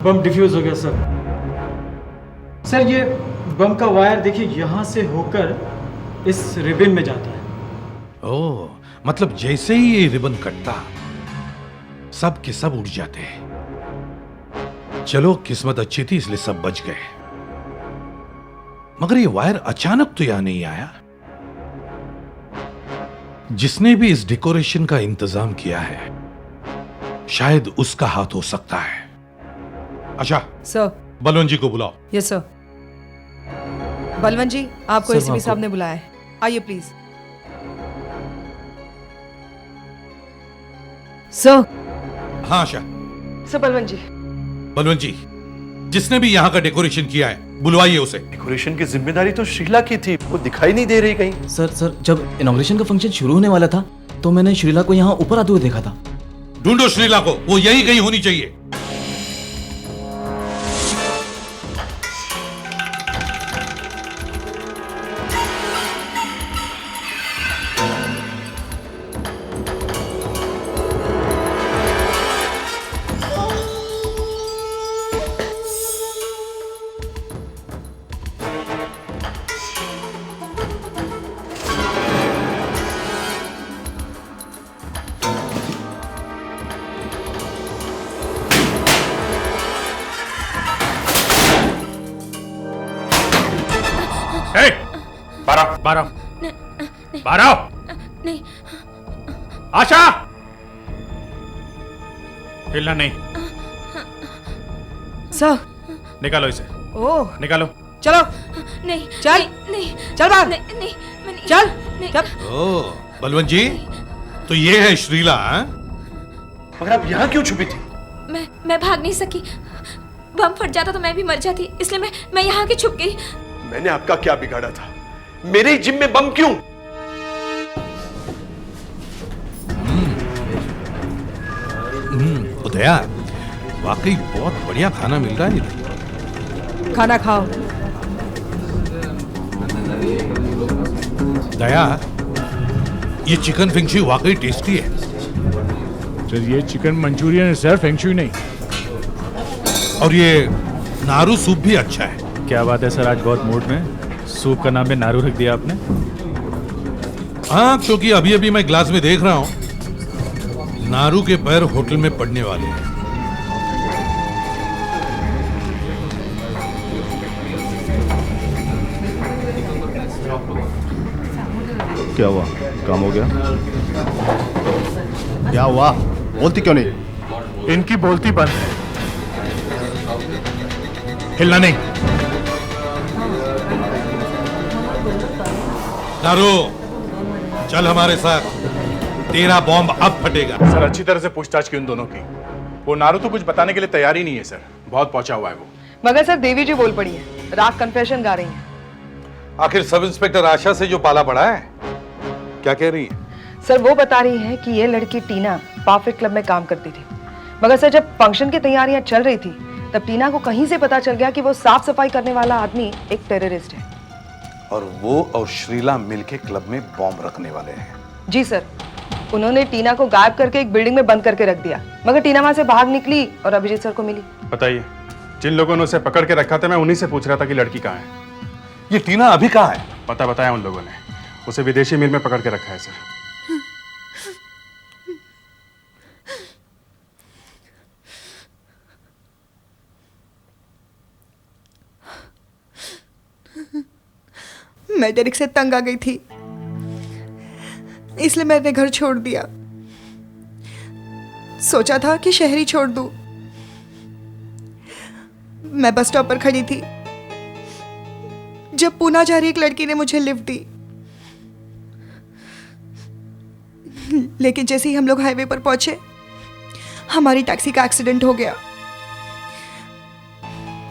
बम डिफ्यूज हो गया सर। सर ये बम का वायर देखिए यहाँ से होकर इस रिबन में जाता है। ओह, मतलब जैसे ही ये रिबन कटता सब के सब उड़ जाते। चलो किस्मत अच्छी थी इसलिए सब बच गए, मगर ये वायर अचानक तो यहां नहीं आया। जिसने भी इस डेकोरेशन का इंतजाम किया है शायद उसका हाथ हो सकता है। अच्छा सर, बलवंत जी को बुलाओ। Yes sir. बलवंत जी, आपको सर, एसीपी आपको- साहब ने बुलाया है, आइए प्लीज। सर। हाँ आशा। सर बलवंत जी। बलवंत जी, जिसने भी यहाँ का डेकोरेशन किया है बुलवाइए उसे। डेकोरेशन की जिम्मेदारी तो श्रीला की थी, वो दिखाई नहीं दे रही कहीं। सर जब इनॉग्रेशन का फंक्शन शुरू होने वाला था तो मैंने श्रीला को यहाँ ऊपर आते हुए देखा था। ढूंढो श्रीला को, वो यही कहीं होनी चाहिए। बारह नहीं। आशा, हिलना नहीं। सर। निकालो इसे। ओह। निकालो। चलो। नहीं। चल। नहीं। चल बाहर। नहीं। नहीं। मैं नहीं। चल। नहीं। चल। ओह, बलवंत जी, तो ये है श्रीला। मगर आप यहाँ क्यों छुपी थी? मैं भाग नहीं सकी। बम फट जाता तो मैं भी मर जाती, इसलिए मैं यहाँ के छुप गई। मैंने आपका क्या बिगाड़ा था? मेरे जिम में बम क्यों? उदया, वाकई बहुत बढ़िया खाना मिल रहा है इधर। खाना खाओ। दया, ये चिकन फेंगशुई वाकई टेस्टी है। सर ये चिकन मंचूरियन है सर, फेंगशुई नहीं। और ये नारू सूप भी अच्छा है। क्या बात है सर, आज बहुत मूड में। सूप का नाम में नारू रख दिया आपने। हाँ, क्योंकि अभी अभी मैं ग्लास में देख रहा हूं नारू के पैर होटल में पड़ने वाले हैं। क्या हुआ? काम हो गया? क्या हुआ? बोलती क्यों नहीं? इनकी बोलती बंद है। हिलना नहीं। नारू, चल हमारे साथ, तेरा बॉम्ब अब फटेगा। सर अच्छी तरह से पूछताछ की उन दोनों की। वो नारू तो कुछ बताने के लिए तैयार ही नहीं है सर, बहुत पहुंचा हुआ है वो। मगर सर देवी जी बोल पड़ी है, रात कन्फेशन गा रही हैं। आखिर सब इंस्पेक्टर आशा से जो पाला पड़ा है, क्या कह रही है? सर वो बता रही है कि ये लड़की टीना परफेक्ट क्लब में काम करती थी, मगर सर जब फंक्शन की तैयारियां चल रही थी तब टीना को कहीं से पता चल गया कि वो साफ सफाई करने वाला आदमी एक टेररिस्ट है। और वो और श्रीला मिलके क्लब में बॉम्ब रखने वाले हैं। जी सर, उन्होंने टीना को गायब करके एक बिल्डिंग में बंद करके रख दिया, मगर टीना वहां से भाग निकली और अभिजीत सर को मिली। बताइए, जिन लोगों ने उसे पकड़ के रखा था मैं उन्हीं से पूछ रहा था कि लड़की कहाँ है। ये टीना अभी कहाँ है? पता बताया उन लोगों ने, उसे विदेशी मिल में पकड़ के रखा है सर। मैं डेरिक से तंग आ गई थी, इसलिए मैंने घर छोड़ दिया। सोचा था कि शहर ही छोड़ दूं। मैं बस स्टॉप पर खड़ी थी जब पूना जा रही एक लड़की ने मुझे लिफ्ट दी, लेकिन जैसे ही हम लोग हाईवे पर पहुंचे हमारी टैक्सी का एक्सीडेंट हो गया।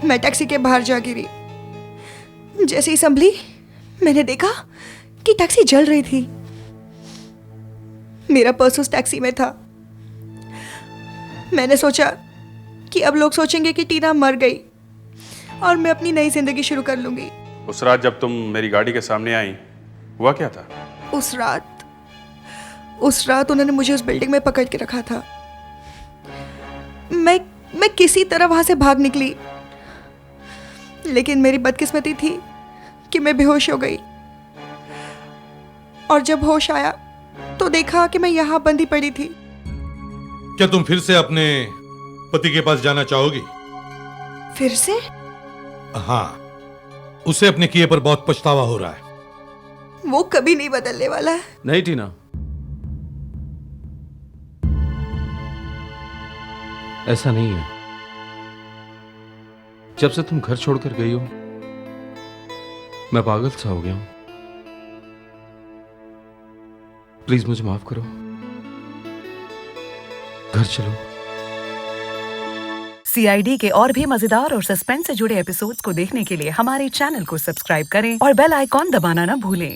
मैं टैक्सी के बाहर जा गिरी। जैसे ही संभली मैंने देखा कि टैक्सी जल रही थी। मेरा पर्स उस टैक्सी में था। मैंने सोचा कि अब लोग सोचेंगे कि टीना मर गई और मैं अपनी नई जिंदगी शुरू कर लूंगी। उस रात जब तुम मेरी गाड़ी के सामने आई, हुआ क्या था? उस रात उन्होंने मुझे उस बिल्डिंग में पकड़ के रखा था। मैं किसी तरह वहां से भाग निकली, लेकिन मेरी बदकिस्मती थी कि मैं बेहोश हो गई और जब होश आया तो देखा कि मैं यहां बंदी पड़ी थी। क्या तुम फिर से अपने पति के पास जाना चाहोगी? फिर से? हाँ, उसे अपने किए पर बहुत पछतावा हो रहा है। वो कभी नहीं बदलने वाला है। नहीं टीना, ऐसा नहीं है। जब से तुम घर छोड़कर गई हो मैं पागल सा हो गया हूं। प्लीज मुझे माफ करो, घर चलो। सीआईडी के और भी मजेदार और सस्पेंस से जुड़े एपिसोड्स को देखने के लिए हमारे चैनल को सब्सक्राइब करें और बेल आइकॉन दबाना ना भूलें।